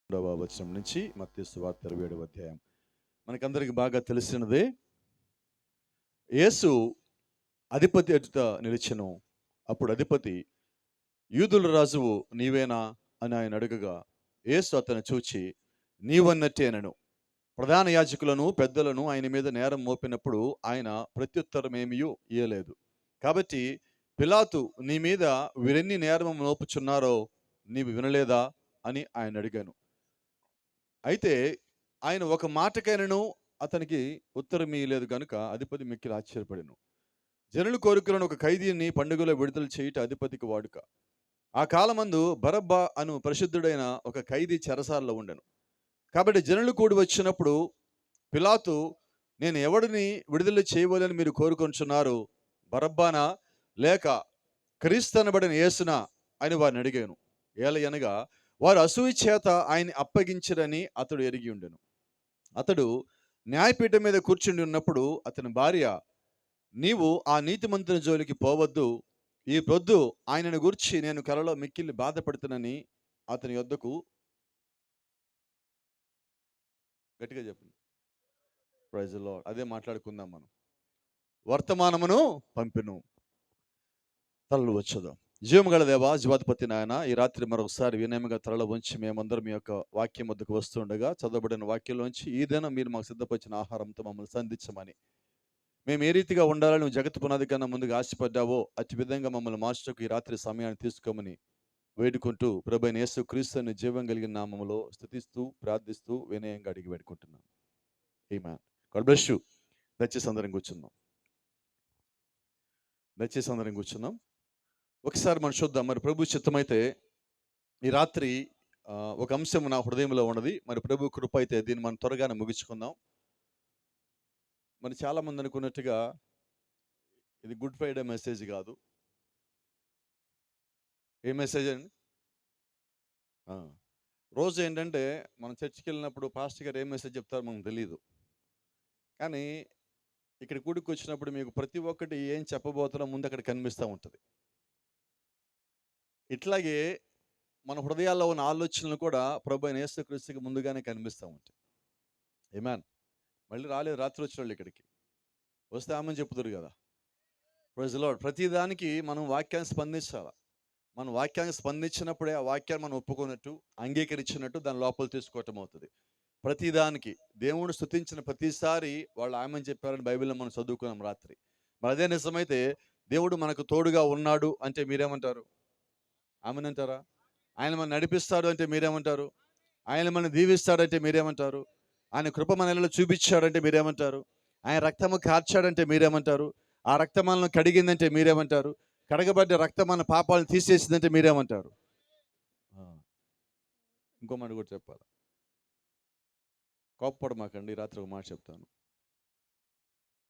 వచనం నుంచి మత్తయి సువార్త 27వ అధ్యాయం. మనకందరికి బాగా తెలిసినదే. యేసు అధిపతి ఎదుట నిలిచెను. అప్పుడు అధిపతి, యూదుల రాజువు నీవేనా అని ఆయన అడగగా, యేసు అతను చూచి, నీవన్నట్టేనను. ప్రధాన యాజకులను పెద్దలను ఆయన మీద నేరం మోపినప్పుడు ఆయన ప్రత్యుత్తరం ఏమీయూ ఇయ్యలేదు. కాబట్టి పిలాతు, నీ మీద వీరెన్ని నేరం మోపుచున్నారో నీవు వినలేదా అని ఆయన అడిగాను. అయితే ఆయన ఒక మాటకైనను అతనికి ఉత్తరం ఇయ్యలేదు గనుక అధిపతి మిక్కిలి ఆశ్చర్యపడెను. జనుల కోరికలను ఒక ఖైదీని పండుగలో విడుదల చేయుట అధిపతికి వాడుక. ఆ కాలమందు బరబ్బా అను ప్రసిద్ధుడైన ఒక ఖైదీ చెరసాలలో ఉండెను. కాబట్టి జనులు కూడి వచ్చినప్పుడు పిలాతు, నేను ఎవడిని విడుదల చేయవలని మీరు కోరుకొనుచున్నారు, బరబ్బానా లేక క్రీస్తనబడిన యేసునా అని వారిని అడిగాను. ఏలయనగా వారు అసూయ చేత ఆయన అప్పగించరని అతడు ఎరిగి ఉండెను. అతడు న్యాయపీఠం మీద కూర్చుండి ఉన్నప్పుడు అతని భార్య, నీవు ఆ నీతిమంతుని జోలికి పోవద్దు, ఈ ప్రొద్దు ఆయనను గురించి నేను కలలో మిక్కిలి బాధపడుతునని అతని యొద్దకు, గట్టిగా చెప్పండి, ప్రైజ్ ది లార్డ్, అదే మాట్లాడుకుందాం మనం, వర్తమానమును పంపెను. తలలు వచ్చేదాం. జీవము గల దేవా, జీవాధిపతి నాయన, ఈ రాత్రి మరొకసారి వినయముగా తలలు వంచి మేమందరం మీ యొక్క వాక్యం వద్దకు వస్తుండగా చదవబడిన వాక్యంలోంచి ఈ దినం మీరు మాకు సిద్ధపరిచిన ఆహారంతో మమ్మల్ని సంధించమని, మేము ఏ రీతిగా ఉండాలని నువ్వు జగత్తు పునాది కన్నా ముందుగా ఆశపడ్డావో అతి విధంగా మమ్మల్ని మార్చుటకు ఈ రాత్రి సమయాన్ని తీసుకోమని వేడుకుంటూ ప్రభువైన యేసు క్రీస్తుని జీవం కలిగిన నామములో స్తుతిస్తూ ప్రార్థిస్తూ వినయంగా అడిగి వేడుకుంటున్నాం. ఆమేన్. God bless you. దయచేసి అందరం కూర్చుందాం. ఒకసారి మనం చూద్దాం. మరి ప్రభు చిత్తమైతే ఈ రాత్రి ఒక అంశం నా హృదయంలో ఉన్నది. మరి ప్రభు కృప అయితే దీన్ని మనం త్వరగానే ముగించుకుందాం. మరి చాలామంది అనుకున్నట్టుగా ఇది గుడ్ ఫ్రైడే మెసేజ్ కాదు. ఏ మెసేజ్ అండి? రోజు ఏంటంటే మనం చర్చికి వెళ్ళినప్పుడు పాస్టర్ గారు ఏ మెసేజ్ చెప్తారో మనకు తెలియదు. కానీ ఇక్కడ కూడికి వచ్చినప్పుడు మీకు ప్రతి ఒక్కటి ఏం చెప్పబోతారో ముందు అక్కడ కనిపిస్తూ ఉంటుంది. ఇట్లాగే మన హృదయాల్లో ఉన్న ఆలోచనలు కూడా ప్రభు అయిన యేసుక్రీస్తుకి ముందుగానే కనిపిస్తూ ఉంటాయి. ఆమేన్. మళ్ళీ రాలేదు రాత్రి వచ్చిన వాళ్ళు ఇక్కడికి వస్తే ఆమెను చెప్పుతారు కదా. Praise the lord. ప్రతిదానికి మనం వాక్యాన్ని స్పందించాలి. మనం వాక్యాన్ని స్పందించినప్పుడే ఆ వాక్యాన్ని మనం ఒప్పుకున్నట్టు, అంగీకరించినట్టు దాని లోపల తీసుకోవటం అవుతుంది. ప్రతిదానికి దేవుని స్తుతించిన ప్రతిసారి వాళ్ళు ఆమెను చెప్పారని బైబిల్లో మనం చదువుకున్నాం రాత్రి. మరి అదే నిజమైతే దేవుడు మనకు తోడుగా ఉన్నాడు అంటే మీరేమంటారు? ఆమెనంటారా? ఆయన మనం నడిపిస్తాడు అంటే మీరేమంటారు? ఆయన మనం దీవిస్తాడంటే మీరేమంటారు? ఆయన కృప మనలో చూపించాడంటే మీరేమంటారు? ఆయన రక్తము కార్చాడంటే మీరేమంటారు? ఆ రక్తం మనల్ని కడిగిందంటే మీరేమంటారు? కడగబడ్డ రక్తం మన పాపాలను తీసేసిందంటే మీరేమంటారు? ఇంకో మాట కూడా చెప్పాలి. కోప్పడమాకండి. రాత్రి ఒక మాట చెప్తాను.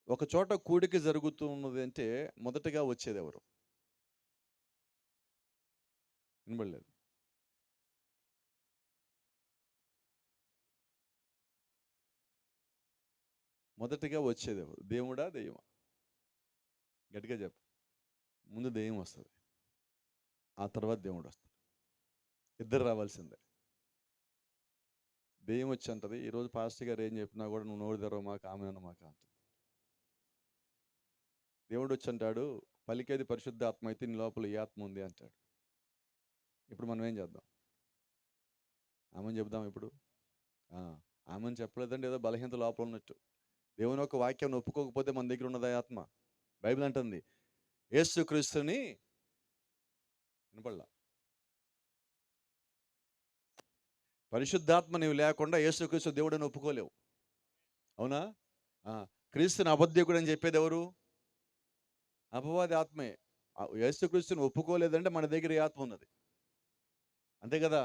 ఒక చోట కూడిక జరుగుతున్నది అంటే మొదటగా వచ్చేది ఎవరు? వినబడలేదు. మొదటగా వచ్చేది ఎవరు? దేవుడా దెయ్యమా? గట్టిగా చెప్పు. ముందు దెయ్యం వస్తుంది, ఆ తర్వాత దేవుడు వస్తాడు. ఇద్దరు రావాల్సిందే. దెయ్యం వచ్చి అంటది, ఈరోజు పాస్టర్ గారు ఏం చెప్పినా కూడా నువ్వు నోరు తెరవ మాకు, ఆమె అన్న మాకు అంటుంది. దేవుడు వచ్చి అంటాడు, పలికేది పరిశుద్ధ ఆత్మ అయితే నీ లోపల ఈ ఆత్మ ఉంది అంటాడు. ఇప్పుడు మనం ఏం చేద్దాం? ఆమెను చెప్దాం ఇప్పుడు? ఆమెను చెప్పలేదంటే ఏదో బలహీనత లోపల ఉన్నట్టు. దేవుని యొక్క వాక్యాన్ని ఒప్పుకోకపోతే మన దగ్గర ఉన్నది ఆత్మ. బైబిల్ అంటుంది యేసుక్రీస్తుని వినపడలా, పరిశుద్ధాత్మ నీవు లేకుండా యేసుక్రీస్తు దేవుడని ఒప్పుకోలేవు. అవునా? క్రీస్తుని అబద్ధికుడు అని చెప్పేది ఎవరు? అపవాది ఆత్మే. యేసుక్రీస్తుని ఒప్పుకోలేదంటే మన దగ్గర ఈ ఆత్మ ఉన్నది. అంతే కదా?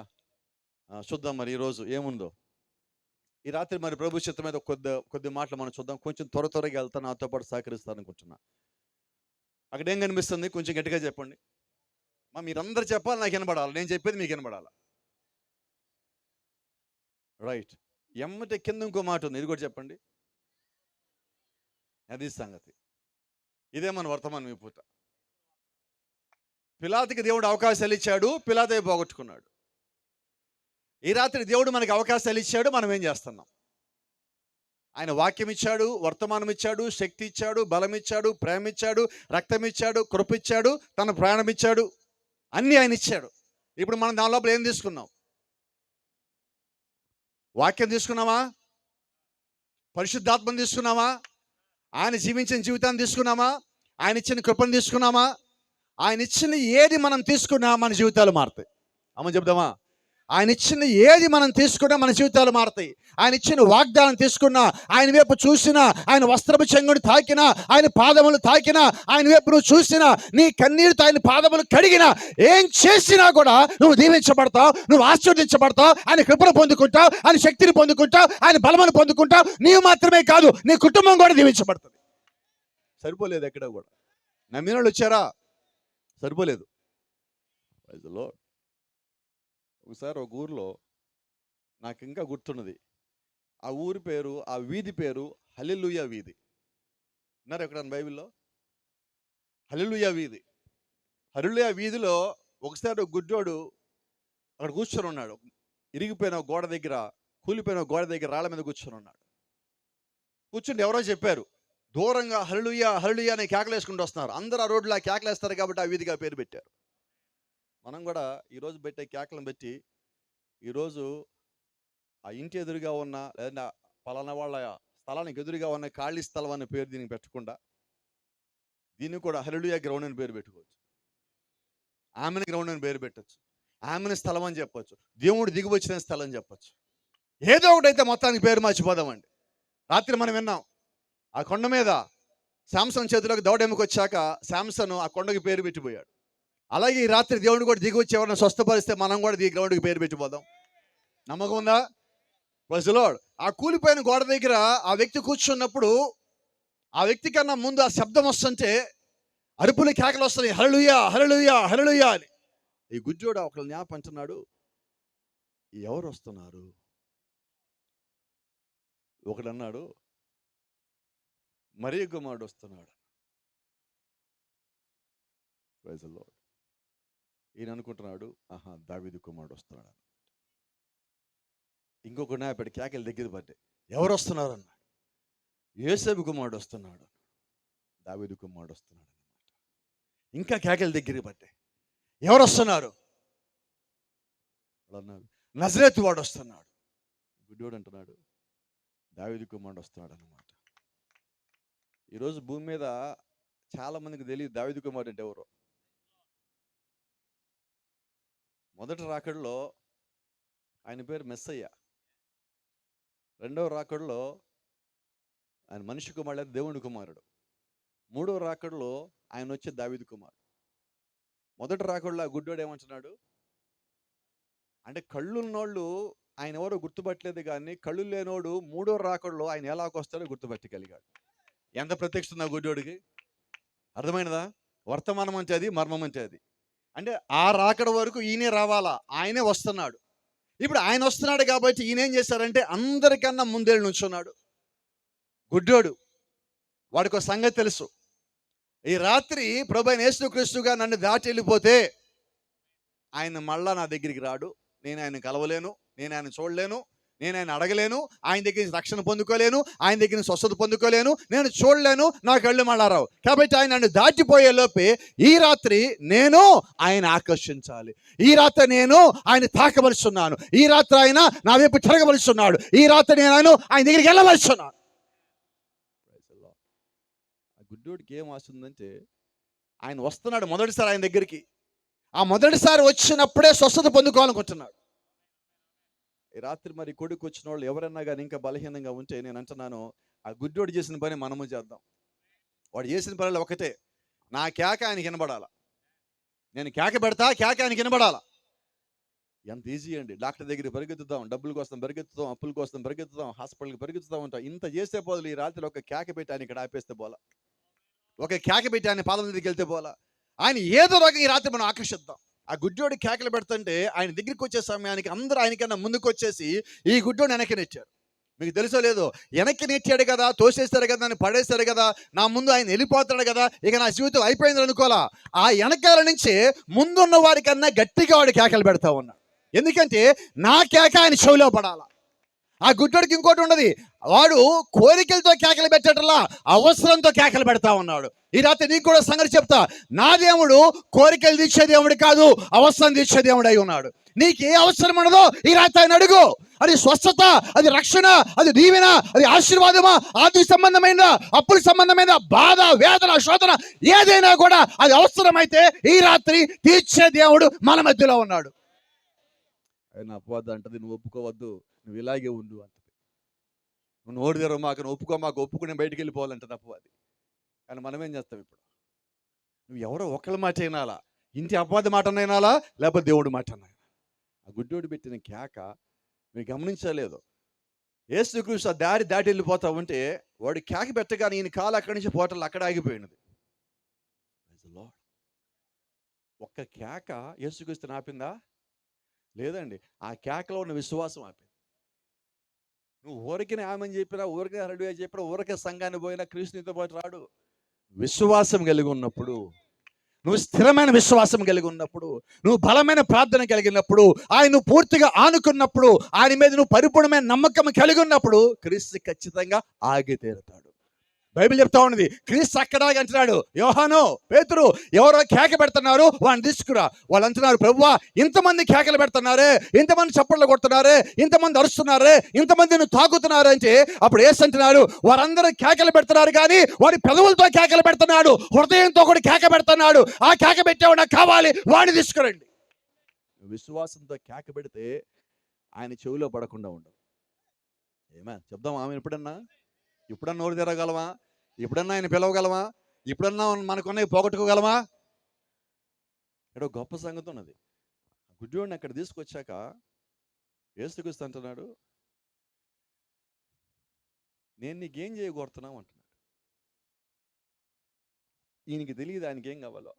చూద్దాం మరి ఈరోజు ఏముందో. ఈ రాత్రి మరి ప్రభు చిత్తం మీద కొద్ది మాటలు మనం చూద్దాం. కొంచెం త్వరగా వెళ్తాను, నాతో పాటు సహకరిస్తాను అనుకుంటున్నా. అక్కడ ఏం కనిపిస్తుంది? కొంచెం గట్టిగా చెప్పండి. మీరందరూ చెప్పాలి, నాకు వినబడాలి. నేను చెప్పేది మీకు వినబడాలి. రైట్. ఎమ్మటే కింద ఇంకో మాట ఉంది, ఇది కూడా చెప్పండి. అది సంగతి. ఇదే మన వర్తమానం ఈ పూట. పిలాతుకి దేవుడు అవకాశాలు ఇచ్చాడు, పిలాతే పోగొట్టుకున్నాడు. ఈ రాత్రి దేవుడు మనకి అవకాశాలు ఇచ్చాడు, మనం ఏం చేస్తున్నాం? ఆయన వాక్యం ఇచ్చాడు, వర్తమానం ఇచ్చాడు, శక్తి ఇచ్చాడు, బలం ఇచ్చాడు, ప్రేమ ఇచ్చాడు, రక్తం ఇచ్చాడు, కృప ఇచ్చాడు, తన ప్రాణం ఇచ్చాడు, అన్నీ ఆయన ఇచ్చాడు. ఇప్పుడు మనం దాని లోపల ఏం తీసుకున్నాం? వాక్యం తీసుకున్నామా? పరిశుద్ధాత్మను తీసుకున్నామా? ఆయన జీవించిన జీవితాన్ని తీసుకున్నామా? ఆయన ఇచ్చిన కృపను తీసుకున్నామా? ఆయన ఇచ్చిన ఏది మనం తీసుకున్నా మన జీవితాలు మారుతాయి. అమ్మ చెప్దామా? ఆయన ఇచ్చిన ఏది మనం తీసుకున్నా మన జీవితాలు మారుతాయి. ఆయన ఇచ్చిన వాగ్దానం తీసుకున్నా, ఆయన వైపు చూసినా, ఆయన వస్త్రపు చెంగుని తాకినా, ఆయన పాదములు తాకినా, ఆయన వైపు నువ్వు చూసినా, నీ కన్నీరుతో ఆయన పాదములు కడిగినా, ఏం చేసినా కూడా నువ్వు దీవించబడతావు, నువ్వు ఆశీర్వదించబడతావు, ఆయన కృపను పొందుకుంటావు, ఆయన శక్తిని పొందుకుంటావు, ఆయన బలమును పొందుకుంటావు. నీవు మాత్రమే కాదు, నీ కుటుంబం కూడా దీవించబడుతుంది. సరిపోలేదు ఎక్కడ కూడా. నమ్మిన వాళ్ళు వచ్చారా? సరిపోలేదు. ఒకసారి ఒక ఊరిలో నాకు ఇంకా గుర్తున్నది. ఆ ఊరి పేరు, ఆ వీధి పేరు హల్లెలూయా వీధి. విన్నారు ఎక్కడన్నా బైబిల్లో? హల్లెలూయా వీధి. హల్లెలూయా వీధిలో ఒకసారి ఒక గుడ్డోడు అక్కడ కూర్చొని ఉన్నాడు. ఇరిగిపోయిన గోడ దగ్గర, కూలిపోయిన గోడ దగ్గర రాళ్ళ మీద కూర్చొని ఉన్నాడు. కూర్చుంటే ఎవరో చెప్పారు, దూరంగా హల్లెలూయా హల్లెలూయా అని కేకలు వేసుకుంటూ వస్తున్నారు. అందరూ ఆ రోడ్లో కేకలు వేస్తారు కాబట్టి ఆ వీధిగా పేరు పెట్టారు. మనం కూడా ఈరోజు పెట్టే కేకలను బట్టి ఈరోజు ఆ ఇంటి ఎదురుగా ఉన్న, లేదా పలానా వాళ్ళ స్థలానికి ఎదురుగా ఉన్న ఖాళీ స్థలం అనే పేరు దీనికి పెట్టకుండా దీన్ని కూడా హల్లెలూయా గ్రౌండ్ అని పేరు పెట్టుకోవచ్చు. ఆమెను గ్రౌండ్ అని పేరు పెట్టచ్చు. ఆమెను స్థలం అని చెప్పొచ్చు. దేవుడు దిగి వచ్చిన స్థలం అని చెప్పచ్చు. ఏదో ఒకటి అయితే మొత్తానికి పేరు మర్చిపోదామండి. రాత్రి మనం విన్నాం, ఆ కొండ మీద శాంసన్ చేతిలోకి దౌడెమ్మకి వచ్చాక శాంసన్ ఆ కొండకి పేరు పెట్టిపోయాడు. అలాగే ఈ రాత్రి దేవుడు కూడా దిగి వచ్చి ఎవరైనా స్వస్థపరిస్తే మనం కూడా ఈ గ్రౌండ్కి పేరు పెట్టిపోదాం. నమ్మకం ఉందా? Praise the lord. ఆ కూలిపోయిన గోడ దగ్గర ఆ వ్యక్తి కూర్చున్నప్పుడు ఆ వ్యక్తి కన్నా ముందు ఆ శబ్దం వస్తుంటే అరుపులు కేకలు వస్తున్నాయి, హల్లెలూయా హల్లెలూయా హల్లెలూయా అని. ఈ గుజ్జోడు ఒకళ్ళు జ్ఞాపకం అంటున్నాడు, ఎవరు వస్తున్నారు? ఒకడన్నాడు, మరియ కుమారుడు వస్తున్నాడు. Praise the lord. ఈయన అనుకుంటున్నాడు, ఆహా దావీదు కుమారుడు వస్తున్నాడు. ఇంకొక నాయకుడు కేకలు దగ్గర పడ్డాయి, ఎవరు వస్తున్నారు అన్నాడు. యోసేపు కుమారుడు వస్తున్నాడు. దావీదు కుమారుడు వస్తున్నాడు అన్నమాట. ఇంకా కేకలు దగ్గర పడ్డాయి, ఎవరు వస్తున్నారు అన్నాడు. నజరేతు వాడు వస్తున్నాడు. గుడ్డోడు అంటున్నాడు, దావీదు కుమారుడు వస్తున్నాడు అన్నమాట. ఈరోజు భూమి మీద చాలా మందికి తెలియదు దావీదు కుమారుడు అంటే ఎవరో. మొదటి రాకడలో ఆయన పేరు మెస్సయ్య. రెండవ రాకడలో ఆయన మనిషి కుమారుడు, దేవుని కుమారుడు. మూడవ రాకడలో ఆయన వచ్చే దావీదు కుమారుడు. మొదటి రాకడలో ఆ గుడ్డోడు ఏమంటున్నాడు అంటే, కళ్ళున్నోళ్ళు ఆయన ఎవరో గుర్తుపట్టలేదు, కానీ కళ్ళు లేనోడు మూడో రాకడలో ఆయన ఎలాగొస్తాడో గుర్తుపట్టగలిగాడు. ఎంత ప్రత్యక్షత నా గుడ్డోడికి? అర్థమైనదా? వర్తమానం అంటే అది, మర్మం అంటే అది. అంటే ఆ రాకడ వరకు ఈయనే రావాలా, ఆయనే వస్తున్నాడు. ఇప్పుడు ఆయన వస్తున్నాడు కాబట్టి ఈయన ఏం చేశారంటే అందరికన్నా ముందే నుంచున్నాడు. గుడ్డోడు, వాడికి ఒక సంగతి తెలుసు, ఈ రాత్రి ప్రభువైన యేసుక్రీస్తుగా నన్ను దాటి వెళ్ళిపోతే ఆయన మళ్ళా నా దగ్గరికి రాడు, నేను ఆయన కలవలేను, నేను ఆయన చూడలేను, నేను ఆయన అడగలేను, ఆయన దగ్గర నుంచి రక్షణ పొందుకోలేను, ఆయన దగ్గర నుంచి స్వస్థత పొందుకోలేను, నేను చూడలేను, నా కళ్ళు మళ్ళా రావు. కాబట్టి ఆయన నన్ను దాటిపోయే లోపే ఈ రాత్రి నేను ఆయన ఆకర్షించాలి. ఈ రాత్రి నేను ఆయన తాకవలసున్నాను. ఈ రాత్రి ఆయన నా వైపు తిరగవలసున్నాడు. ఈ రాత్రి నేను ఆయన దగ్గరికి వెళ్ళవలసున్నాను. ఆ గుడ్డోడికి ఏం వస్తుందంటే, ఆయన వస్తున్నాడు మొదటిసారి ఆయన దగ్గరికి. ఆ మొదటిసారి వచ్చినప్పుడే స్వస్థత పొందుకోవాలనుకుంటున్నాడు. ఈ రాత్రి మరి కొడుకు వచ్చిన వాళ్ళు ఎవరన్నా కానీ ఇంకా బలహీనంగా ఉంటే నేను అంటున్నాను, ఆ గుడ్డోడు చేసిన పని మనము చేద్దాం. వాడు చేసిన పనులు ఒకటే, నా కేక ఆయనకి వినబడాల. నేను కేక పెడతా, కేక ఆయనకి వినబడాల. ఎంత ఈజీ అండి. డాక్టర్ దగ్గర పరిగెత్తుతాం, డబ్బుల కోసం పరిగెత్తుతాం, అప్పుల కోసం పరిగెత్తుతాం, హాస్పిటల్కి పరిగెత్తుతూ ఉంటాం. ఇంత చేసే పోదులు ఈ రాత్రి ఒక కేక పెట్టి ఆయన ఇక్కడ ఆపేస్తే పోలా, ఒక కేక పెట్టి ఆయన పాదం దగ్గరికి వెళ్తే పోలా. ఆయన ఏదో రకంగా ఈ రాత్రి మనం ఆకర్షిద్దాం. ఆ గుడ్డోడి కేకలు పెడుతుంటే ఆయన దగ్గరికి వచ్చే సమయానికి అందరూ ఆయనకన్నా ముందుకు వచ్చేసి ఈ గుడ్డోని వెనక్కి నెట్టారు. మీకు తెలుసో లేదో, వెనక్కి నెట్టాడు కదా, తోసేస్తాడు కదా, నన్ను పడేస్తాడు కదా, నా ముందు ఆయన వెళ్ళిపోతాడు కదా, ఇక నా జీవితం అయిపోయింది అనుకోలా. ఆ వెనకాల నుంచి ముందున్న వాడికన్నా గట్టిగా వాడు కేకలు పెడతా ఉన్నాడు. ఎందుకంటే నా కేక ఆయన చెవిలో పడాలా. ఆ గుడ్డోడికి ఇంకోటి ఉండదు, వాడు కోరికలతో కేకలు పెట్టటల్లా అవసరంతో కేకలు పెడతా ఉన్నాడు. ఈ రాత్రి నీకు కూడా సంగతి చెప్తా, నా దేవుడు కోరికలు తీర్చే దేవుడు కాదు, అవసరం తీర్చే దేవుడు అయి ఉన్నాడు. నీకు ఏ అవసరం ఉన్నదో ఈ రాత్రి ఆయన అడుగు. అది స్వస్థత, అది రక్షణ, అది దీవెన, అది ఆశీర్వాదమా, ఆర్థిక సంబంధమైన, అప్పుల సంబంధమైన, బాధ, వేదన, శోధన, ఏదైనా కూడా అది అవసరమైతే ఈ రాత్రి తీర్చే దేవుడు మన మధ్యలో ఉన్నాడు. ఆయన అపవాదం అంటది, నువ్వు ఒప్పుకోవద్దు, నువ్వు ఇలాగే ఉండు అంటది. నువ్వు నోరు తెరవ మాకు, నువ్వు ఒప్పుకో మాకు, ఒప్పుకుని బయటికి వెళ్ళిపోవాలంటది అపవాది. కానీ మనం ఏం చేస్తాం ఇప్పుడు? నువ్వు ఎవరో ఒకళ్ళ మాట వినాలా, ఇంటి అపవాది మాట వినాలా, లేకపోతే దేవుడి మాట వినాలా? ఆ గుడ్డోడు పెట్టిన కేక మీరు గమనించలేదు. యేసుక్రీస్తు ఆ దారి దాటి వెళ్ళిపోతా ఉంటే వాడు కేక పెట్టగానే ఈయన కాలు అక్కడి నుంచి పోటలు అక్కడ ఆగిపోయినది. ఒక్క కేక యేసుక్రీస్తుని ఆపిందా? లేదండి. ఆ కేకలో ఉన్న విశ్వాసం ఆపింది. నువ్వు ఊరికినే ఆమెను చెప్పినా, ఊరికే హరుడు చెప్పినా, ఊరికే సంఘాన్ని పోయినా క్రీస్తునితో పాటు రాడు. విశ్వాసం కలిగి ఉన్నప్పుడు, నువ్వు స్థిరమైన విశ్వాసం కలిగి ఉన్నప్పుడు, నువ్వు బలమైన ప్రార్థన కలిగినప్పుడు, ఆయన పూర్తిగా ఆనుకున్నప్పుడు, ఆయన మీద నువ్వు పరిపూర్ణమైన నమ్మకం కలిగి ఉన్నప్పుడు క్రీస్తు ఖచ్చితంగా ఆగి తీరుతాడు. బైబిల్ చెప్తా ఉన్నది, క్రీస్తు అక్కడ అంటున్నాడు, యోహాను, పేతురు, ఎవరో కేక పెడుతున్నారు, వాడిని తీసుకురా. వాళ్ళు అంటున్నారు, ప్రభువా ఇంతమంది కేకలు పెడుతున్నారే, ఇంతమంది చప్పట్లు కొడుతున్నారే, ఇంతమంది అరుస్తున్నారే, ఇంతమందిని తాకుతున్నారు అంటే అప్పుడు యేసు అంటున్నాడు, వారందరూ కేకలు పెడుతున్నారు కానీ వాడి పెదవులతో కేకలు పెడుతున్నాడు, హృదయంతో కూడా కేక పెడుతున్నాడు. ఆ కేక పెట్టేవాడు నాకు కావాలి, వాడిని తీసుకురండి. విశ్వాసంతో కేక పెడితే ఆయన చెవిలో పడకుండా ఉండదు. ఏమా చెప్దాం, ఆమె ఎప్పుడన్నా నోరు తెరగలమా? ఎప్పుడన్నా ఆయన పిలవగలమా? ఎప్పుడన్నా మనకున్నవి పోగొట్టుకోగలమా? ఇక్కడ గొప్ప సంగతి ఉన్నది. గుడ్డివాడిని అక్కడ తీసుకొచ్చాక యేసుక్రీస్తు అంటున్నాడు, నేను నీకేం చేయగోరుతున్నావు అంటున్నాడు. ఈయనకి తెలియదు ఆయనకి ఏం కావాలో.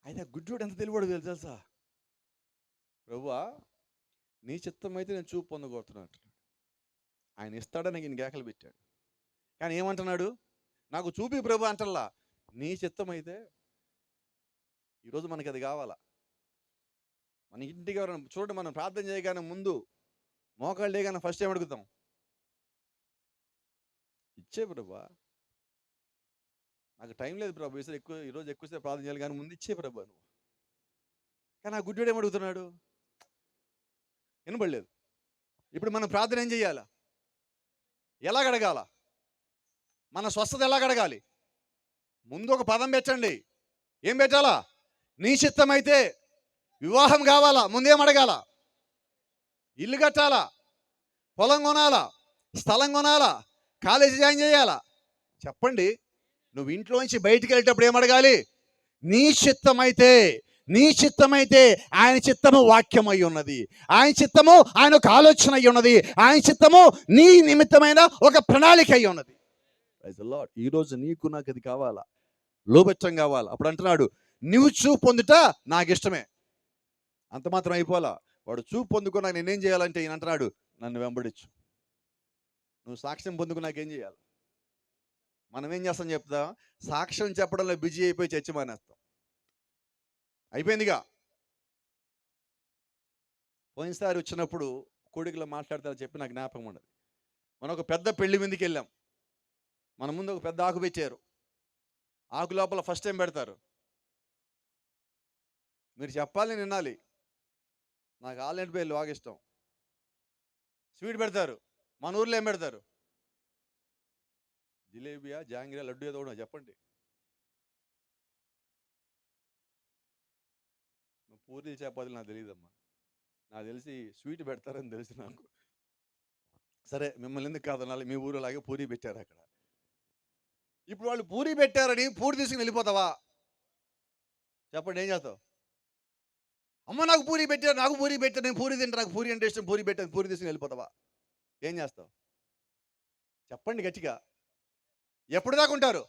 అయితే గుడ్డివాడు ఎంత తెలివాడు తెలుసా? ప్రభువా నీ చిత్తం అయితే నేను చూపు పొందగోరుతున్నాను అంటున్నాడు. ఆయన ఇస్తాడని ఈయన కేకలు పెట్టాడు. కానీ ఏమంటున్నాడు? నాకు చూపి ప్రభు అంటల్లా, నీ చిత్తం అయితే. ఈరోజు మనకి అది కావాలా? మన ఇంటికి ఎవరైనా చూడండి, మనం ప్రార్థన చేయగానే ముందు మోకాళ్ళు లేగానే ఫస్ట్ ఏం అడుగుతాం? ఇచ్చే ప్రభా, నాకు టైం లేదు ప్రభు, ఈరోజు ఎక్కువసేపు ప్రార్థన చేయాలి, కానీ ముందు ఇచ్చే ప్రభా నువ్వు. కానీ ఆ గుడ్డోడు ఏమడుగుతున్నాడు? వినబడలేదు. ఇప్పుడు మనం ప్రార్థన ఏం చేయాలా? ఎలా అడగాల? మన స్వస్థత ఎలా అడగాలి? ముందు ఒక పదం పెట్టండి. ఏం పెట్టాలా? నీ చిత్తమైతే. వివాహం కావాలా? ముందేం అడగాల? ఇల్లు కట్టాలా? పొలం కొనాలా? స్థలం కొనాలా? కాలేజీ జాయిన్ చేయాలా? చెప్పండి. నువ్వు ఇంట్లోంచి బయటికి వెళ్ళేటప్పుడు ఏం అడగాలి? నీ చిత్తమైతే. నీ చిత్తమైతే. ఆయన చిత్తము వాక్యం అయి ఉన్నది, ఆయన చిత్తము ఆయన ఒక ఆలోచన అయి ఉన్నది, ఆయన చిత్తము నీ నిమిత్తమైన ఒక ప్రణాళిక అయి ఉన్నది. ఈరోజు నీకు నాకు అది కావాలా? లోబెచ్చం కావాలా? అప్పుడు అంటున్నాడు, నువ్వు చూపు పొందుట నాకు ఇష్టమే. అంత మాత్రం అయిపోలా. వాడు చూపు పొందుకున్నా నేనేం చేయాలంటే ఈయన అంటున్నాడు, నన్ను వెంబడించు. నువ్వు సాక్ష్యం పొందుకు నాకేం చేయాలి? మనం ఏం చేస్తాం చెప్తా? సాక్ష్యం చెప్పడంలో బిజీ అయిపోయి చర్చ మానేస్తాం. అయిపోయిందిగా. పోయినసారి వచ్చినప్పుడు కోడికలో మాట్లాడతా చెప్పి నాకు జ్ఞాపకం ఉండదు. మనం ఒక పెద్ద పెళ్లి మీదకి వెళ్ళాం. మన ముందు ఒక పెద్ద ఆకు పెట్టారు. ఆకు లోపల ఫస్ట్ టైం పెడతారు. మీరు చెప్పాలి, నేను వినాలి. నాకు ఆల్రెడీ పేర్లు బాగా ఇష్టం. స్వీట్ పెడతారు. మన ఊర్లో ఏం పెడతారు? జిలేబియా, జాంగిరియా, లడ్డు ఏదో కూడా చెప్పండి. పూరీలు చపాతీలు నాకు తెలియదమ్మా. నాకు తెలిసి స్వీట్ పెడతారని తెలిసి నాకు. సరే, మిమ్మల్ని ఎందుకు కాదనాలి? మీ ఊరిలాగే పూరీ పెట్టారు అక్కడ. ఇప్పుడు వాళ్ళు పూరీ పెట్టారని పూరి తీసుకుని వెళ్ళిపోతావా? చెప్పండి, ఏం చేస్తావు? అమ్మ నాకు పూరీ పెట్టారు, నాకు పూరీ పెట్టారు, నేను పూరీ తింటా, నాకు పూరీ అంటే ఇష్టం, పూరీ పెట్టాను, పూరీ తీసుకుని వెళ్ళిపోతావా? ఏం చేస్తావు? చెప్పండి గట్టిగా. ఎప్పుడు దాకా ఉంటారు?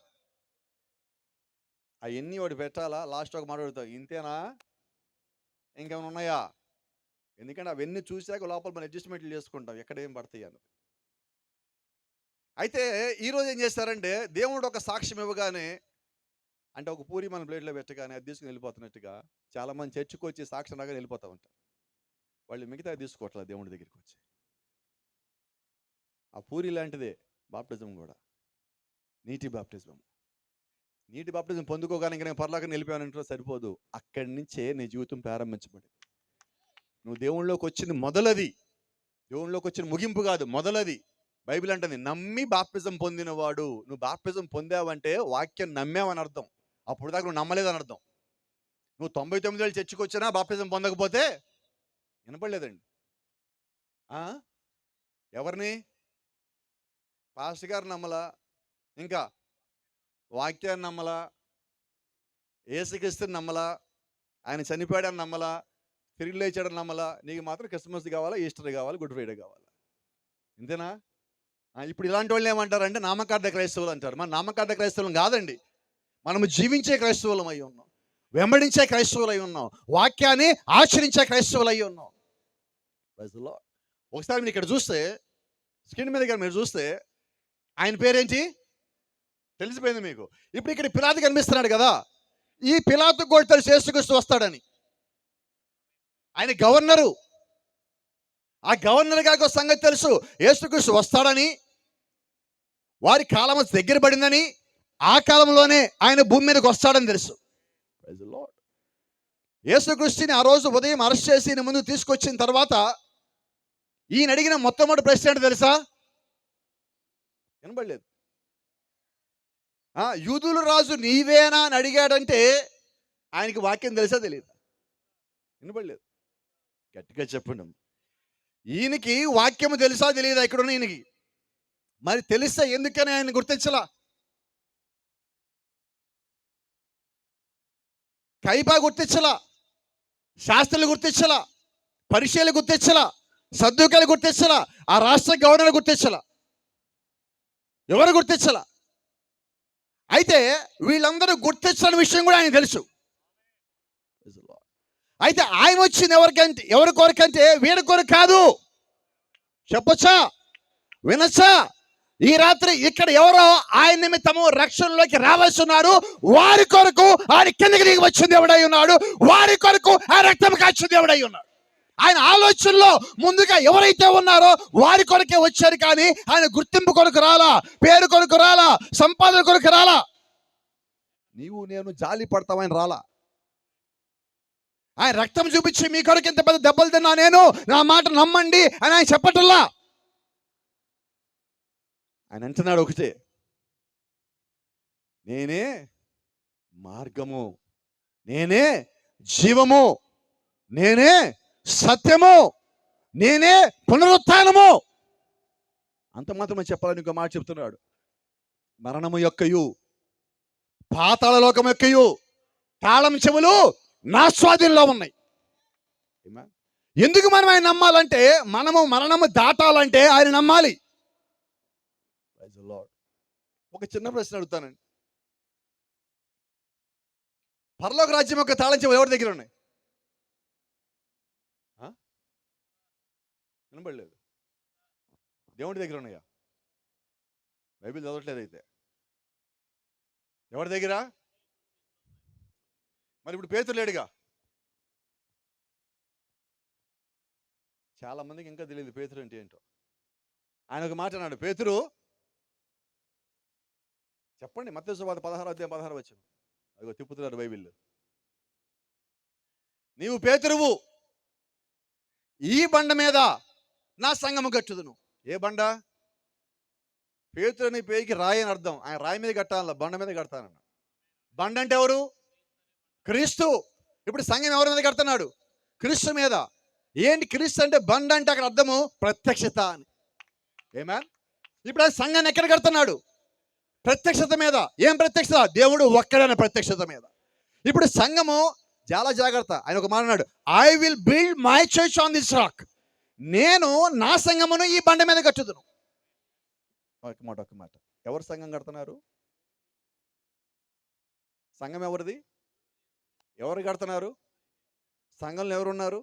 అవన్నీ వాడు పెట్టాలా? లాస్ట్ ఒక మాట అడుగుతావు, ఇంతేనా, ఇంకేమైనా ఉన్నాయా? ఎందుకంటే అవన్నీ చూశాక లోపల మనం అడ్జస్ట్మెంట్లు చేసుకుంటాం ఎక్కడ ఏం పడతాయి అన్నది. అయితే ఈరోజు ఏం చేస్తారంటే, దేవుడు ఒక సాక్ష్యం ఇవ్వగానే అంటే ఒక పూరి మన ప్లేట్లో పెట్టగానే అది తీసుకుని వెళ్ళిపోతున్నట్టుగా చాలామంది చర్చికి వచ్చి సాక్ష్యం రాగానే వెళ్ళిపోతూ ఉంటారు. వాళ్ళు మిగతా తీసుకోవట్లేదు దేవుడి దగ్గరికి వచ్చి. ఆ పూరి లాంటిదే బాప్టిజం కూడా, నీటి బాప్టిజం. నీటి బాప్టిజం పొందుకోగానే ఇంకా నేను పరలోకానికి వెళ్ళిపోయానంటే సరిపోదు. అక్కడి నుంచే నీ జీవితం ప్రారంభించబడింది. నువ్వు దేవుళ్ళలోకి వచ్చింది మొదలది, దేవుళ్ళలోకి వచ్చిన ముగింపు కాదు, మొదలది. బైబిల్ అంటుంది నమ్మి బాప్టిజం పొందినవాడు. నువ్వు బాప్టిజం పొందావంటే వాక్యం నమ్మావని అర్థం. అప్పుడు దాకా నువ్వు నమ్మలేదని అర్థం. నువ్వు 99 ఏళ్ళు చర్చికి వచ్చినా బాప్టిజం పొందకపోతే వినపడలేదండి. ఎవరిని? పాస్టర్ గారు నమ్మలా, ఇంకా వాక్యాన్ని నమ్మలా, యేసుక్రీస్తుని నమ్మలా, ఆయన చనిపోయాడని నమ్మలా, తిరిగి లేచాడని నమ్మలా. నీకు మాత్రం క్రిస్మస్ కావాలా, ఈస్టర్ కావాలా, గుడ్ ఫ్రైడే కావాలా, ఇంతేనా? ఇప్పుడు ఇలాంటి వాళ్ళు ఏమంటారంటే నామకార్థ క్రైస్తవులు అంటారు. మన నామకార్థ క్రైస్తవులం కాదండి, మనము జీవించే క్రైస్తవులం అయి ఉన్నాం, వెంబడించే క్రైస్తవులు అయి ఉన్నాం, వాక్యాన్ని ఆచరించే క్రైస్తవులు అయి ఉన్నాం. ఒకసారి మీరు ఇక్కడ చూస్తే, స్క్రీన్ మీద మీరు చూస్తే ఆయన పేరేంటి తెలిసిపోయింది మీకు. ఇప్పుడు ఇక్కడ పిలాతు కనిపిస్తున్నాడు కదా, ఈ పిలాతు కూడా తెలుసు యేసుక్రీస్తు వస్తాడని. ఆయన గవర్నరు, ఆ గవర్నర్ గారికి ఒక సంగతి తెలుసు, యేసుక్రీస్తు వస్తాడని, వారి కాలం దగ్గర పడిందని, ఆ కాలంలోనే ఆయన భూమి మీదకి వస్తాడని తెలుసు. యేసుక్రీస్తుని ఆ రోజు ఉదయం అరెస్ట్ చేసి ఈయన ముందు తీసుకొచ్చిన తర్వాత ఈయన అడిగిన మొట్టమొదటి ప్రశ్న ఏంటో తెలుసా? వినబడలేదు. యూదుల రాజు నీవేనా అని అడిగాడంటే ఆయనకి వాక్యం తెలుసా తెలియదు? వినబడలేదు. గట్టిగా చెప్పండి. ఈయనకి వాక్యము తెలుసా తెలియదా? ఇక్కడున్న ఈయనకి మరి తెలిస్తే ఎందుకని ఆయన గుర్తించలా? కైపా గుర్తించలా, శాస్త్రులు గుర్తించలా, పరిచయాలు గుర్తించలా, సద్దుకాయలు గుర్తించలా, ఆ రాష్ట్ర గవర్నర్ గుర్తించలా, ఎవరు గుర్తించలా. అయితే వీళ్ళందరూ గుర్తించిన విషయం కూడా ఆయన తెలుసు. అయితే ఆయన వచ్చింది ఎవరి కొరకంటే వీడి కొరకు కాదు. చెప్పొచ్చా, వినొచ్చా? ఈ రాత్రి ఇక్కడ ఎవరో ఆయన నిమిత్తము రక్షణలోకి రావాల్సి ఉన్నారు, వారి కొరకు ఆయన కిందకి దిగి వచ్చిన దేవుడై ఉన్నాడు, వారి కొరకు ఆ రక్తం కాచిన దేవుడై ఉన్నాడు. ఆయన ఆలోచనలో ముందుగా ఎవరైతే ఉన్నారో వారి కొరకే వచ్చారు, కానీ ఆయన గుర్తింపు కొరకు రాలా, పేరు కొరకు రాలా, సంపాదన కొరకు రాలా. నీవు నేను జాలి పడతామని రాలా. ఆయన రక్తం చూపించి మీ కొరకు ఇంత పెద్ద దెబ్బలు తిన్నా నేను, నా మాట నమ్మండి అని ఆయన చెప్పటల్లా. ఆయన అంటున్నాడు ఒకటే, నేనే మార్గము, నేనే జీవము, నేనే సత్యము, నేనే పునరుత్థానము. అంత మాత్రమే చెప్పాలని ఇంకో మాట చెప్తున్నాడు. మరణము యొక్కయు పాతాళ లోకం యొక్కయు తాళం చెవులు నా స్వాధీనంలో ఉన్నాయి. ఎందుకు మనం ఆయన నమ్మాలంటే, మరణము దాటాలంటే ఆయన నమ్మాలి. ఒక చిన్న ప్రశ్న అడుగుతానండి, పరలోక రాజ్యం యొక్క తాళం చెవులు ఎవరి దగ్గర ఉన్నాయి? వినబడలేదు. దేవుడి దగ్గర ఉన్నాయా? బైబిల్ చదవట్లేదు అయితే. ఎవరి దగ్గర? మరి ఇప్పుడు పేతురు లేడుగా. చాలా మందికి ఇంకా తెలియదు పేతురు అంటే ఏంటో. ఆయన ఒక మాట అన్నాడు, పేతురు చెప్పండి, మత్తయి సువార్త 16 వచ్చిన అదిగో తిప్పుతున్నారు బైబిల్. నీవు పేతురువు, ఈ బండ మీద నా సంఘము కట్టుదును. ఏ బండ? పేతురు అని పేరుకి రాయి అని అర్థం. ఆయన రాయి మీద కట్టాల, బండ మీద కడతానన్న. బండ అంటే ఎవరు? క్రీస్తు. ఇప్పుడు సంఘం ఎవరి మీద కడుతున్నాడు? క్రీస్తు మీద. ఏంటి క్రీస్తు అంటే? బండ అంటే అక్కడ అర్థము ప్రత్యక్షత అని. ఏమేన్? ఇప్పుడు ఆ సంఘాన్ని ఎక్కడ కడుతున్నాడు? ప్రత్యక్షత మీద. ఏం ప్రత్యక్షత? దేవుడు ఒక్కడనే ప్రత్యక్షత మీద. ఇప్పుడు సంఘము చాలా జాగ్రత్త. ఆయన ఒక మాట అన్నాడు, I will build my church on this rock. నేను నా సంఘమును ఈ బండ మీద కట్టుదును. ఒక మాట. ఎవరు సంఘం కడుతున్నారు? సంఘం ఎవరిది? ఎవరు కడుతున్నారు? సంఘంలో ఎవరున్నారు?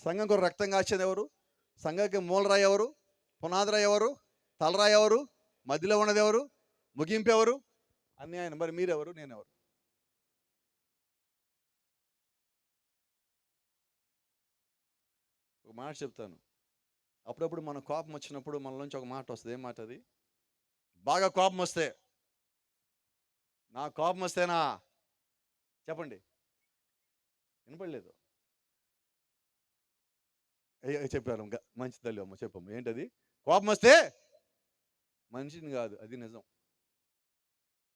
సంఘం కొరకు రక్తం కాచేది ఎవరు? సంఘానికి మూలరాయి ఎవరు? పునాదిరాయి ఎవరు? తలరాయి ఎవరు? మధ్యలో ఉన్నది ఎవరు? ముగింపు ఎవరు? అన్నీ ఆయన. మరి మీరెవరు? నేనెవరు? ఒక మాట చెప్తాను. అప్పుడప్పుడు మన కోపం వచ్చినప్పుడు మనలోంచి ఒక మాట వస్తుంది. ఏం మాట అది? బాగా కోపం వస్తే, నా కోపం వస్తేనా చెప్పండి. వినపడలేదు. చెప్పారు ఇంకా మంచి తల్లి అమ్మ, చెప్పమ్మ ఏంటది? కోపం వస్తే మనిషిని కాదు, అది నిజం.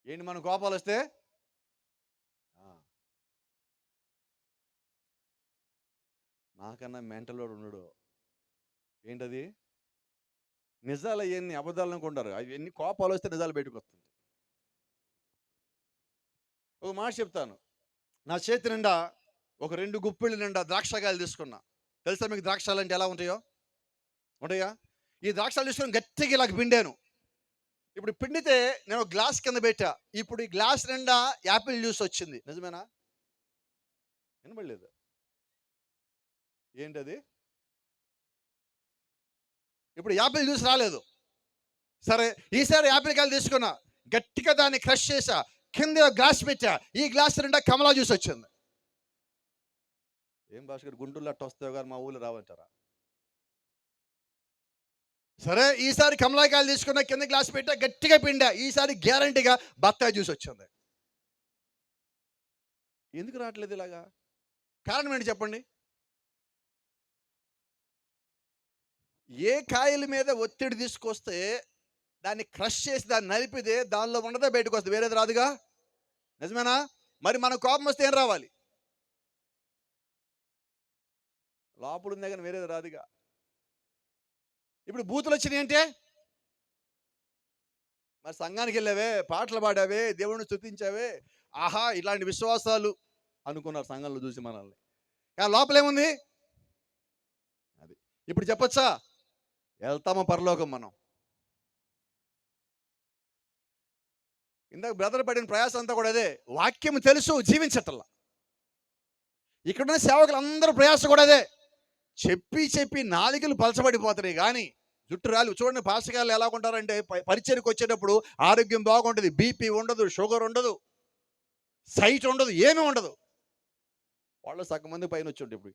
ఏంటి మన కోపాలు వస్తే? ఆ, నాకన్నా మెంటల్ వాడు ఉండడు. ఏంటది? నిజాలు అవన్నీ అబద్ధాలు అనుకుంటారు. అవన్నీ కోపాలు వస్తే నిజాలు బయటకు వస్తుంది. ఒక మాట చెప్తాను. నా చేతి నిండా ఒక 2 గుప్పిళ్ళ నిండా ద్రాక్షకాయలు తీసుకున్నా. తెలుసా మీకు ద్రాక్షాలు అంటే ఎలా ఉంటాయో? ఉంటాయా? ఈ ద్రాక్షాలు తీసుకొని గట్టిగా ఇలాగ పిండాను. ఇప్పుడు పిండితే నేను ఒక గ్లాస్ కింద పెట్టా. ఇప్పుడు ఈ గ్లాస్ నిండా యాపిల్ జ్యూస్ వచ్చింది. నిజమేనా? వినబడలేదు. ఏంటది? ఇప్పుడు యాపిల్ జ్యూస్ రాలేదు. సరే, ఈసారి యాపిల్ కాయలు తీసుకున్నా, గట్టిగా దాన్ని క్రష్ చేసా, కింద గ్లాస్ పెట్టా, ఈ గ్లాస్ నిండా కమలా జ్యూస్ వచ్చింది. ఏం భాష గారు, గుంటూరులో అట్ట వస్తావు గారు మా ఊళ్ళో రావంటారా? సరే, ఈసారి కమలాకాయలు తీసుకున్నా, కింద గ్లాస్ పెట్టా, గట్టిగా పిండా, ఈసారి గ్యారంటీగా బత్తాయి జ్యూస్ వచ్చింది. ఎందుకు రావట్లేదు ఇలాగా? కారణం ఏంటి చెప్పండి? ఏ కాయల మీద ఒత్తిడి తీసుకొస్తే దాన్ని క్రష్ చేసి దాన్ని నలిపితే దానిలో ఉన్నదే బయటకు వస్తుంది, వేరేది రాదుగా. నిజమేనా? మరి మన కోపం వస్తే ఏం రావాలి? లోపల ఉందే కానీ వేరేది రాదుగా. ఇప్పుడు బూతులు వచ్చినాయి అంటే, మరి సంఘానికి వెళ్ళావే, పాటలు పాడావే, దేవుడిని స్తుతించావే, ఆహా ఇలాంటి విశ్వాసాలు అనుకున్నారు సంఘంలో చూసి మనల్ని. కానీ లోపలేముంది? అది ఇప్పుడు చెప్పొచ్చా? వెళ్తామా పరలోకం మనం? ఇందాక బ్రదర్ పడిన ప్రయాసం అంతా కూడా అదే. వాక్యం తెలుసు, జీవించటల్లా. ఇక్కడున్న సేవకులు అందరూ ప్రయాసం కూడా అదే. చెప్పి చెప్పి నాలుకలు పలచబడిపోతున్నాయి కానీ జుట్టు రాలి. చూడండి పాస్టర్లు ఎలా ఉంటారంటే, పరిచయకు వచ్చేటప్పుడు ఆరోగ్యం బాగుంటుంది, బీపీ ఉండదు, షుగర్ ఉండదు, సైట్ ఉండదు, ఏమీ ఉండదు. వాళ్ళు సగం మంది పైన వచ్చి ఉంటే ఇప్పుడు.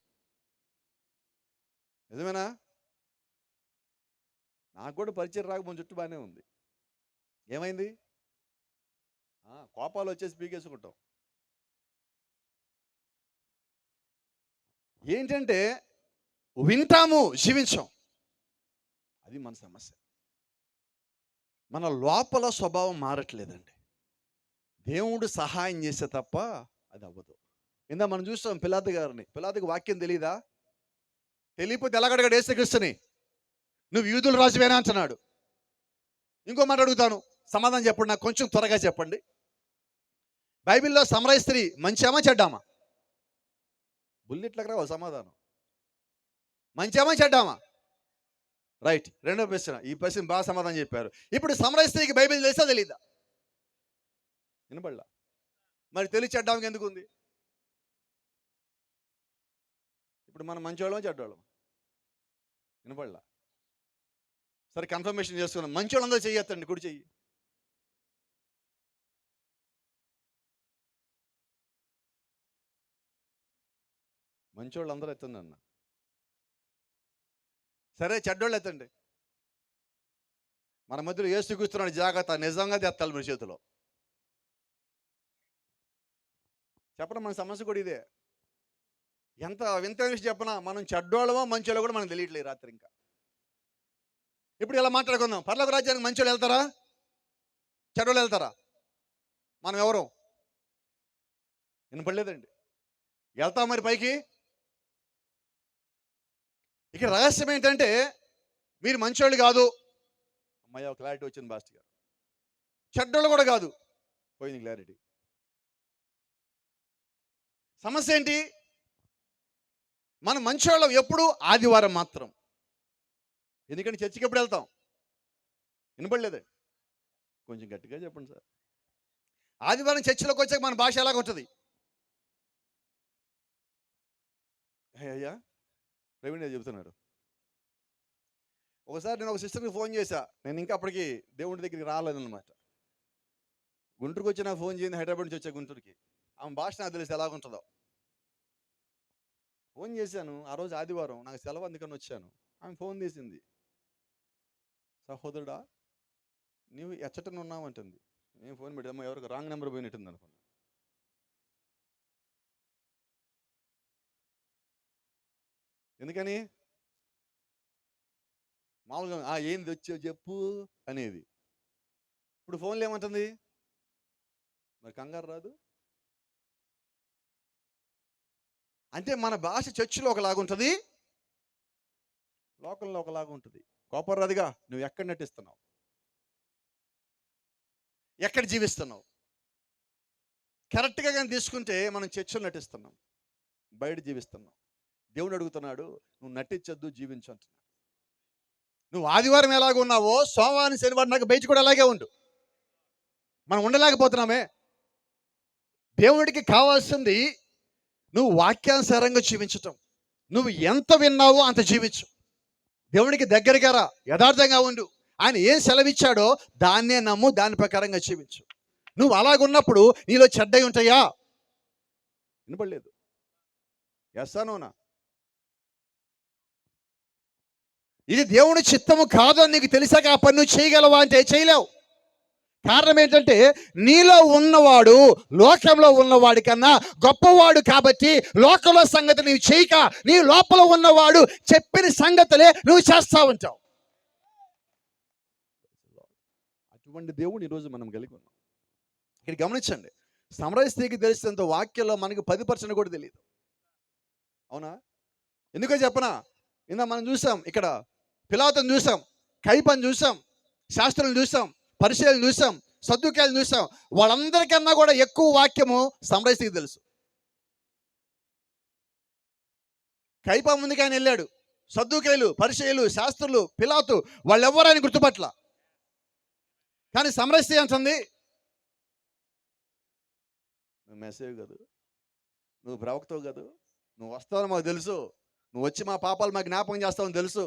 నిజమేనా? నాకు కూడా పరిచయం రాకపోతే జుట్టు బాగానే ఉంది. ఏమైంది? కోపాలు వచ్చేసి పీకేసుకుంటాం. ఏంటంటే వింటాము, జీవించాం. అది మన సమస్య. మన లోపల స్వభావం మారట్లేదండి. దేవుడు సహాయం చేస్తే తప్ప అది అవ్వదు. ఇందా మనం చూస్తాం పిలాతు గారిని. పిలాతుకి వాక్యం తెలియదా? తెలియకపోతే ఎలాగడగాడు యేసుక్రీస్తుని? నువ్వు యూదుల రాజువేనా అంటున్నాడు. ఇంకో మాట అడుగుతాను, సమాధానం చెప్పండి, నాకు కొంచెం త్వరగా చెప్పండి. బైబిల్లో సమరయ స్త్రీ మంచామా చెడ్డామా? బుల్లెట్లకు రావాలి సమాధానం. మంచామా చెడ్డామా? రైట్. రెండో ప్రశ్న. ఈ ప్రశ్న బాగా సమాధానం చెప్పారు. ఇప్పుడు సమరయ స్త్రీకి బైబిల్ తెలుసా తెలీదా? వినబడలా. మరి తెలిసి చెడ్డామకి ఎందుకు ఉంది? ఇప్పుడు మనం మంచోళ్ళం చెడ్డోళ్ళం? వినపడలా. సరే, కన్ఫర్మేషన్ చేసుకున్నాం. మంచోళ్ళందరూ చెయ్యొద్దండి, కుడి చెయ్యి. మంచోళ్ళు అందరూ ఎత్తండి అన్న. సరే, చెడ్డోళ్ళు ఎత్తండి. మన మధ్యలో ఏసు కూర్చున్నాడు, జాగ్రత్త, నిజంగా తెత్తాలి మీ చేతిలో. చెప్పడం మన సమస్య కూడా ఇదే. ఎంత వింత విషయం చెప్పనా, మనం చెడ్డోళ్ళమో మంచోళ్ళో కూడా మనకు తెలియట్లేదు రాత్రి. ఇంకా ఇప్పుడు ఇలా మాట్లాడుకుందాం. పరలోక రాజ్యానికి మంచోళ్ళు వెళ్తారా, చెడ్డోళ్ళు వెళ్తారా? మనం ఎవరు? వినపడలేదండి. వెళ్తాం మరి పైకి. ఇక రహస్యం ఏంటంటే, మీరు మంచోళ్ళు కాదు. అమ్మయ్య, క్లారిటీ వచ్చింది బాస్టర్ గారు. చెడ్డోళ్ళు కూడా కాదు, పోయింది క్లారిటీ. సమస్య ఏంటి? మనం మంచోళ్ళం ఎప్పుడు? ఆదివారం మాత్రం. ఎందుకంటే చర్చికి ఎప్పుడు వెళ్తాం? వినపడలేదే? కొంచెం గట్టిగా చెప్పండి సార్. ఆదివారం చర్చిలోకి వచ్చాక మన భాష ఎలాగ ఉంటుంది? అయ్యా ప్రవీణ్ చెబుతున్నాడు. ఒకసారి నేను ఒక సిస్టర్కి ఫోన్ చేశా. నేను ఇంకా అప్పటికి దేవుడి దగ్గరికి రాలేదన్నమాట. గుంటూరుకి వచ్చి నాకు ఫోన్ చేయండి, హైదరాబాద్ నుంచి వచ్చా గుంటూరుకి. ఆమె భాష నాకు తెలిసి ఎలాగుంటుందో. ఫోన్ చేశాను, ఆ రోజు ఆదివారం నాకు సెలవు అందుకని వచ్చాను. ఆమె ఫోన్ తీసింది. సహోదరుడా, నీవు ఎచ్చటను ఉన్నావంటుంది. నేను ఫోన్ పెట్టాము, ఎవరికి రాంగ్ నెంబర్ పోయినట్టుంది అనుకున్నా. ఎందుకని మామూలుగా ఏంది వచ్చావు చెప్పు అనేది. ఇప్పుడు ఫోన్లో ఏమంటుంది? మరి కంగారు రాదు? అంటే మన భాష చర్చిలో ఒకలాగుంటుంది, లోకంలో ఒకలాగా ఉంటుంది. కోపం రాదుగా. నువ్వు ఎక్కడ నటిస్తున్నావు, ఎక్కడ జీవిస్తున్నావు? కరెక్ట్గా కానీ తీసుకుంటే మనం చర్చలు నటిస్తున్నాం, బయట జీవిస్తున్నాం. దేవుడు అడుగుతున్నాడు, నువ్వు నటించొద్దు, జీవించు అంటున్నాడు. నువ్వు ఆదివారం ఎలాగ ఉన్నావో సోమవారం శనివారం నాకు బయట కూడా అలాగే ఉండు. మనం ఉండలేకపోతున్నామే. దేవుడికి కావాల్సింది నువ్వు వాక్యానుసారంగా జీవించటం. నువ్వు ఎంత విన్నావో అంత జీవించు. దేవుడికి దగ్గరగా రా, యథార్థంగా ఉండు. ఆయన ఏం సెలవిచ్చాడో దాన్నే నమ్ము, దాని ప్రకారంగా జీవించు. నువ్వు అలాగున్నప్పుడు నీలో చెడ్డవి ఉంటాయా? వినపడలేదు. ఎస్సానోనా? ఇది దేవుని చిత్తము కాదు అని నీకు తెలిసాక ఆ పని నువ్వు చేయగలవా అంటే చేయలేవు. కారణం ఏంటంటే నీలో ఉన్నవాడు లోకంలో ఉన్నవాడి కన్నా గొప్పవాడు. కాబట్టి లోకంలో సంగతి నీవు చేయక నీ లోపల ఉన్నవాడు చెప్పిన సంగతులే నువ్వు చేస్తా ఉంటావు. అటువంటి దేవుడు ఈరోజు మనం కలిగి ఉన్నాం. ఇక్కడ గమనించండి, సమరయ స్త్రీకి తెలిసినంత వాక్యంలో మనకి 10% కూడా తెలియదు. అవునా? ఎందుకో చెప్పనా? మనం చూసాం, ఇక్కడ పిలాతును చూసాం, కయపను చూసాం, శాస్త్రులను చూసాం, పరిచయాలను చూసాం, సద్దుకాయలను చూసాం. వాళ్ళందరికన్నా కూడా ఎక్కువ వాక్యము సమరయ స్త్రీకి తెలుసు. కయప ముందుకు ఆయన వెళ్ళాడు. సద్దుకాయలు, పరిచయులు, శాస్త్రులు, పిలాతు వాళ్ళెవ్వరు ఆయన గుర్తుపట్ల. కానీ సమరయ స్త్రీ అంటుంది, నువ్వు మెసేజ్ కాదు, నువ్వు ప్రవక్తవు కాదు, నువ్వు వస్తావని మాకు తెలుసు, నువ్వు వచ్చి మా పాపాలు మాకు జ్ఞాపకం చేస్తావని తెలుసు,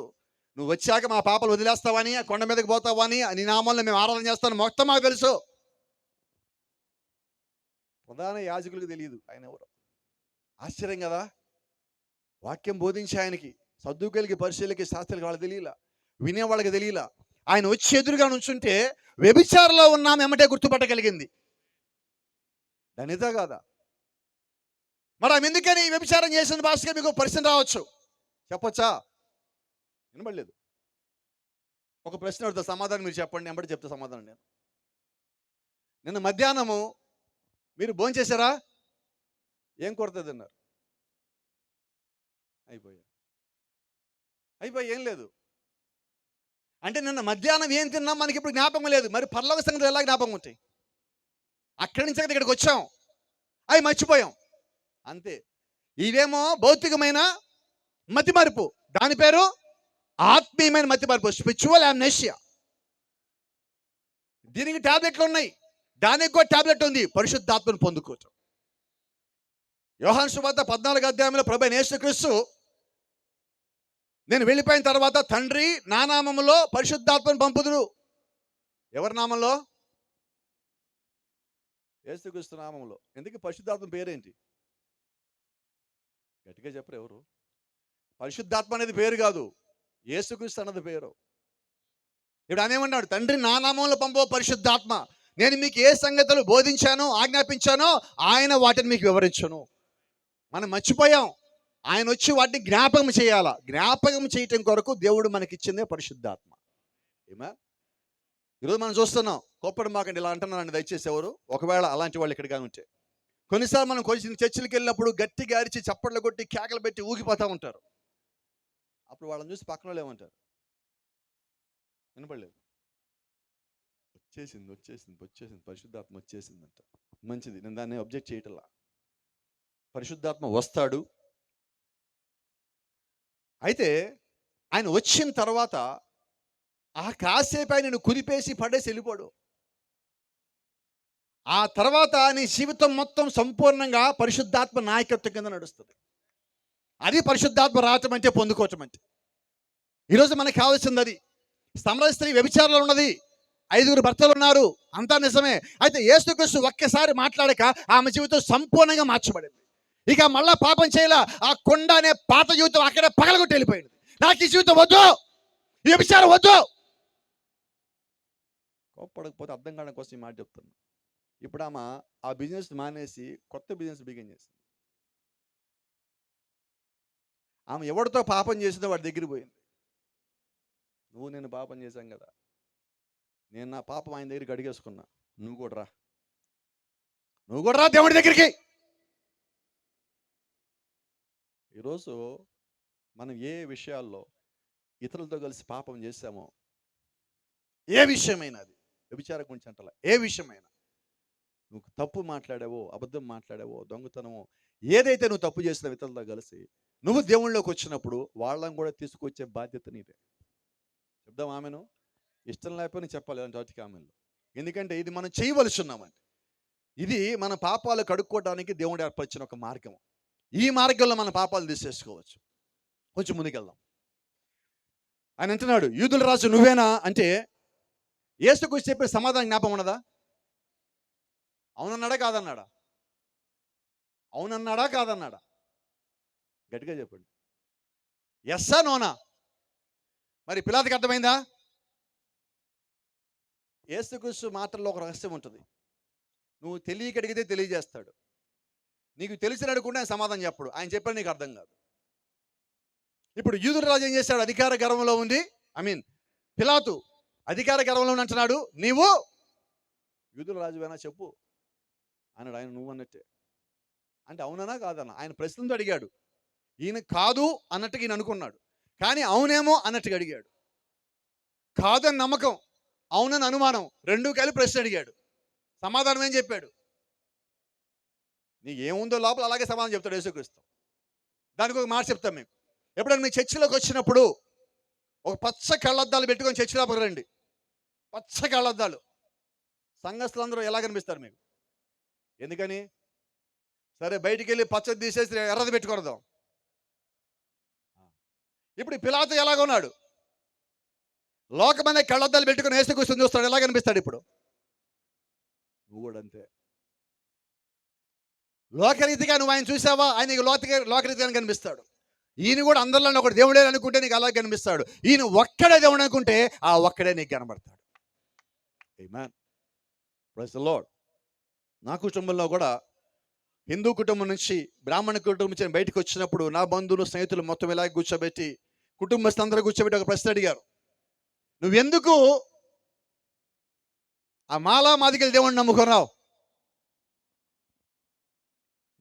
నువ్వు వచ్చాక మా పాపాలు వదిలేస్తావని, కొండ మీదకి పోతావని, నీ నామంలో మేము ఆరాధన చేస్తాను మొత్తం మాకు తెలుసు. ప్రధాన యాజకులకు తెలియదు ఆయన ఎవరు. ఆశ్చర్యం కదా? వాక్యం బోధించే ఆయనకి, సద్దుకాయలకి, పరిచయులకి, శాస్త్రులకి వాళ్ళకి తెలియలా, వినేవాళ్ళకి తెలియలా. ఆయన వచ్చి ఎదురుగా నుంచుంటే వ్యభిచారంలో ఉన్నాం ఎమ్మటే గుర్తుపట్టగలిగింది. దానిదా కాదా? మరి ఆమె ఎందుకని వ్యభిచారం చేసిన భాషగా మీకు పరిచయం రావచ్చు, చెప్పొచ్చా? వినబడలేదు. ఒక ప్రశ్న అడుగుతా, సమాధానం మీరు చెప్పండి, ఎంబడి చెప్తా సమాధానం నేను. నిన్న మధ్యాహ్నము మీరు భోంచేశారా? ఏం కొడుతుంది అన్నారు? అయిపోయా ఏం లేదు అంటే నిన్న మధ్యాహ్నం ఏం తిన్నాం మనకి ఇప్పుడు జ్ఞాపకం లేదు. మరి పరలోక సంగతులు ఎలా జ్ఞాపకం ఉంటాయి? అక్కడి నుంచి ఇక్కడికి వచ్చాం, అవి మర్చిపోయాం అంతే. ఇవేమో భౌతికమైన మతిమరుపు, దాని పేరు ఆత్మీయమైన మతిమరుపు, స్పిరిచువల్ అమ్నెషియా. దీనికి టాబ్లెట్లు ఉన్నాయి, దానికి కూడా టాబ్లెట్ ఉంది, పరిశుద్ధాత్మను పొందుకోవటం. యోహాను సువార్త 14వ అధ్యాయంలో ప్రభువైన యేసుక్రీస్తు, నేను వెళ్ళిపోయిన తర్వాత తండ్రి నా నామములో పరిశుద్ధాత్మను పంపుదురు. ఎవరి నామంలో? యేసుక్రీస్తు నామంలో. ఎందుకు పరిశుద్ధాత్మ పేరేంటి? గట్టిగా చెప్పరు ఎవరు. పరిశుద్ధాత్మ అనేది పేరు కాదు, యేసుక్రీస్తు అన్నది పేరు. ఇప్పుడు అనేమన్నాడు, తండ్రి నా నామంలో పంపో పరిశుద్ధాత్మ, నేను మీకు ఏ సంగతులు బోధించానో ఆజ్ఞాపించానో ఆయన వాటిని మీకు వివరించను. మనం మర్చిపోయాం, ఆయన వచ్చి వాటిని జ్ఞాపకం చేయాలా. జ్ఞాపకం చేయటం కొరకు దేవుడు మనకిచ్చిందే పరిశుద్ధాత్మ. ఏమా ఈరోజు మనం చూస్తున్నాం, కోప్పడి మాకండి ఇలా అంటున్నారండి, దయచేసి ఎవరు ఒకవేళ అలాంటి వాళ్ళు ఇక్కడిగా ఉంటే. కొన్నిసార్లు మనం కొంచెం చర్చిలకు వెళ్ళినప్పుడు గట్టిగా అరిచి చప్పట్లు కొట్టి కేకలు పెట్టి ఊగిపోతూ ఉంటారు. అప్పుడు వాళ్ళని చూసి పక్కన వాళ్ళు ఏమంటారు? వినపడలేదు, వచ్చేసింది వచ్చేసింది వచ్చేసింది పరిశుద్ధాత్మ వచ్చేసిందంట. మంచిది, నేను దాన్ని అబ్జెక్ట్ చేయటంలా. పరిశుద్ధాత్మ వస్తాడు. అయితే ఆయన వచ్చిన తర్వాత ఆ కాసేపు ఆయన కుదిపేసి పడేసి వెళ్ళిపోడు. ఆ తర్వాత నీ జీవితం మొత్తం సంపూర్ణంగా పరిశుద్ధాత్మ నాయకత్వం కింద నడుస్తుంది. అది పరిశుద్ధాత్మ రావటం అంటే, పొందుకోవటం అంటే. ఈరోజు మనకు కావాల్సింది అది. సమరయ స్త్రీ వ్యభిచారంలో ఉన్నది, 5 భర్తలు ఉన్నారు, అంతా నిజమే. అయితే యేసుక్రీస్తు ఒక్కసారి మాట్లాడక ఆమె జీవితం సంపూర్ణంగా మార్చబడింది. ఇక మళ్ళా పాపం చేయాల. ఆ కొండ అనే పాత జీవితం అక్కడే పగలగొట్టి వెళ్ళిపోయింది. నాకు ఈ జీవితం వద్దు, ఈ విషయాలు వద్దు. కోప్పడకపోతే అర్థం కావడం కోసం ఈ మాట చెప్తున్నా. ఇప్పుడు ఆమె ఆ బిజినెస్ మానేసి కొత్త బిజినెస్ బిగిన్ చేసింది. ఆమె ఎవరితో పాపం చేసిందో వాడి దగ్గరికి పోయింది. నువ్వు నేను పాపం చేశాం కదా, నేను నా పాపం ఆయన దగ్గరికి అడిగేసుకున్నా, నువ్వు కూడా రా దేవుడి దగ్గరికి. ఈరోజు మనం ఏ విషయాల్లో ఇతరులతో కలిసి పాపం చేశామో, ఏ విషయమైనా, అది వ్యభిచారం గురించి అంటలా, ఏ విషయమైనా నువ్వు తప్పు మాట్లాడావో, అబద్ధం మాట్లాడావో, దొంగతనమో, ఏదైతే నువ్వు తప్పు చేసినావు ఇతరులతో కలిసి, నువ్వు దేవుళ్ళలోకి వచ్చినప్పుడు వాళ్ళని కూడా తీసుకొచ్చే బాధ్యత నీదే. చెప్దాం ఆమెను. ఇష్టం లేకపోయినా చెప్పాలి ఇలాంటి వాటికి ఆమెను. ఎందుకంటే ఇది మనం చేయవలసి ఉన్నామండి. ఇది మన పాపాలు కడుక్కోవడానికి దేవుడు ఏర్పరిచిన ఒక మార్గం. ఈ మార్గంలో మన పాపాలు తీసేసుకోవచ్చు. కొంచెం ముందుకెళ్దాం. ఆయన అంటున్నాడు, యూదుల రాజు నువ్వేనా అంటే యేసుకు చెప్పే సమాధానం జ్ఞాపకం ఉన్నదా? అవునన్నాడా కాదన్నాడా? అవునన్నాడా కాదన్నాడా? గట్టిగా చెప్పండి. ఎస్సా నోనా? మరి పిలాతుకి అర్థమైందా? యేసుక్రీస్తు మాటల్లో ఒక రహస్యం ఉంటుంది. నువ్వు తెలియక అడిగితే తెలియజేస్తాడు. నీకు తెలిసిన అడుగుంటే ఆయన సమాధానం చెప్పడు. ఆయన చెప్పాడు నీకు అర్థం కాదు. ఇప్పుడు యూదుల రాజు ఏం చేశాడు? అధికార గర్వంలో ఉంది. పిలాతు అధికార గర్వంలో అంటున్నాడు, నీవు యూదుల రాజువేనా చెప్పు అన్నాడు. ఆయన నువ్వు అన్నట్టే. అంటే అవునన్నా కాదన్నా? ఆయన ప్రశ్నతో అడిగాడు. ఈయన కాదు అన్నట్టుగా ఈయన అనుకున్నాడు, కానీ అవునేమో అన్నట్టుగా అడిగాడు. కాదని నమ్మకం, అవునని అనుమానం, రెండూ కలిపి ప్రశ్న అడిగాడు. సమాధానం ఏం చెప్పాడు? నీకు ఏముందో లోపల అలాగే సమాధానం చెప్తాడు యేసుక్రీస్తు. దానికి ఒక మాట చెప్తాం మేము. ఎప్పుడైనా మీ చర్చిలోకి వచ్చినప్పుడు ఒక పచ్చ కళ్ళద్దాలు పెట్టుకొని చర్చిలోకి రండి. పచ్చ కళ్ళద్దాలు. సంఘస్థులందరూ ఎలా కనిపిస్తారు మీకు? ఎందుకని? సరే బయటికి వెళ్ళి పచ్చది తీసేసి ఎర్రది పెట్టుకొడదాం. ఇప్పుడు పిలాతు ఎలాగ ఉన్నాడు? లోకమనే కళ్ళద్దాలు పెట్టుకుని యేసుక్రీస్తుని చూస్తాడు, ఎలా కనిపిస్తాడు? ఇప్పుడు నువ్వు కూడా అంతే. లోకరీతిగా నువ్వు ఆయన చూసావా? ఆయన లోకరీతిగా కనిపిస్తాడు. ఈయన కూడా అందరిలో ఒకటి దేవుడే అనుకుంటే నీకు అలా కనిపిస్తాడు. ఈయన ఒక్కడే దేవుడు అనుకుంటే ఆ ఒక్కడే నీకు కనబడతాడు. ఆమేన్. Praise the Lord. నా కుటుంబంలో కూడా హిందూ కుటుంబం నుంచి బ్రాహ్మణ కుటుంబం నుంచి బయటకు వచ్చినప్పుడు నా బంధువులు స్నేహితులు మొత్తం ఇలాగే కూర్చోబెట్టి, కుటుంబస్తులందరూ కూర్చోబెట్టి ఒక ప్రశ్న అడిగారు, నువ్వెందుకు ఆ మాలా మాదిగల దేవుడిని నమ్ముకున్నావు?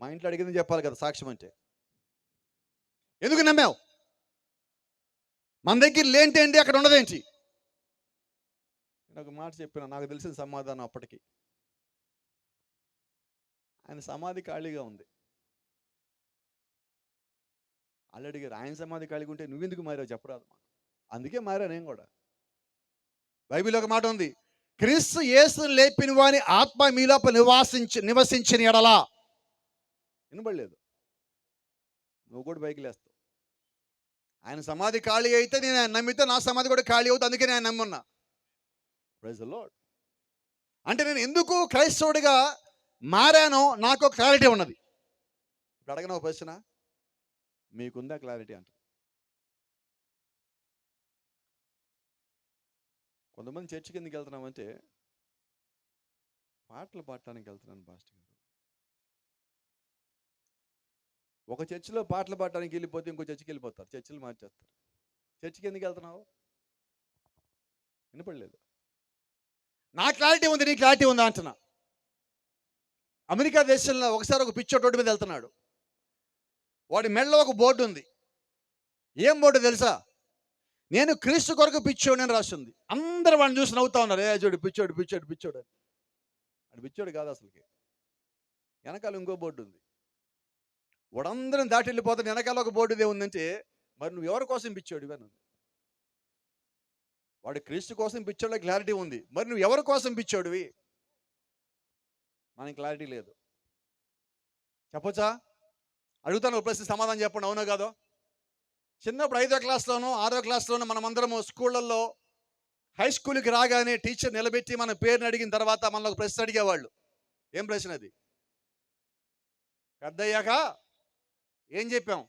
మా ఇంట్లో అడిగింది చెప్పాలి కదా సాక్ష్యం అంటే. ఎందుకు నమ్మావు? మన దగ్గర లేంటేంటి, అక్కడ ఉండదేంటి? నేను ఒక మాట చెప్పిన, నాకు తెలిసిన సమాధానం అప్పటికి. ఆయన సమాధి ఖాళీగా ఉంది. వాళ్ళు అడిగారు, ఆయన సమాధి ఖాళీగా ఉంటే నువ్వెందుకు మారావు చెప్పరాదు మాకు. అందుకే మారా నేను కూడా. బైబిల్ ఒక మాట ఉంది, క్రీస్తు యేసును లేపిన వాని ఆత్మ మీలోప నివసించిన ఎడలా. వినబడలేదు? నువ్వు కూడా బైక్ లేస్తావు. ఆయన సమాధి ఖాళీ అయితే నేను ఆయన నమ్మితే నా సమాధి కూడా ఖాళీ అవుతుంది. అందుకే నేను నమ్మున్నా. Praise the lord. అంటే నేను ఎందుకు క్రైస్తవుడిగా మారానో నాకు ఒక క్లారిటీ ఉన్నది. ఇప్పుడు అడగను ఒక ప్రశ్న, మీకుందా క్లారిటీ అంట? కొంతమంది చర్చికి ఎందుకు వెళ్తున్నామంటే పాటలు పాడటానికి వెళ్తున్నాను పాస్టర్ గారు. ఒక చర్చిలో పాటలు పాడటానికి వెళ్ళిపోతే ఇంకో చర్చికి వెళ్ళిపోతారు, చర్చిలు మార్చేస్తారు. చర్చికి ఎందుకు వెళ్తున్నావు? వినపడలేదు? నా క్లారిటీ ఉంది, నీ క్లారిటీ ఉందా అంటున్నా. అమెరికా దేశంలో ఒకసారి ఒక పిచ్చోడు రోడ్డు మీద వెళ్తున్నాడు. వాడి మెడలో ఒక బోర్డు ఉంది. ఏం బోర్డు తెలుసా? నేను క్రీస్తు కొరకు పిచ్చోడు అని రాసింది. అందరూ వాడిని చూసి నవ్వుతా ఉన్నారు, ఏ చూడు పిచ్చోడు పిచ్చోడు పిచ్చోడు అని. అది పిచ్చోడు కాదు అసలుకి. వెనకాల ఇంకో బోర్డు ఉంది. వాడందరం దాటి వెళ్ళిపోతాడు, వెనకాల ఒక బోర్డు ఏముందంటే, మరి నువ్వు ఎవరి కోసం పిచ్చోడు ఇవన్నీ ఉంది. వాడు క్రీస్తు కోసం పిచ్చోడు క్లారిటీ ఉంది, మరి నువ్వు ఎవరి కోసం పిచ్చోడివి? మనకి క్లారిటీ లేదు. చెప్పొచ్చా? అడుగుతాను ఒక ప్రశ్న, సమాధానం చెప్పండి, అవునో కాదో. చిన్నప్పుడు 5వ క్లాస్లోనో 6వ క్లాస్లోనో మనమందరము స్కూళ్ళల్లో హై స్కూల్కి రాగానే టీచర్ నిలబెట్టి మన పేరుని అడిగిన తర్వాత మనలో ఒక ప్రశ్న అడిగేవాళ్ళు. ఏం ప్రశ్న అది? పెద్దయ్యాక ఏం చెప్పాం?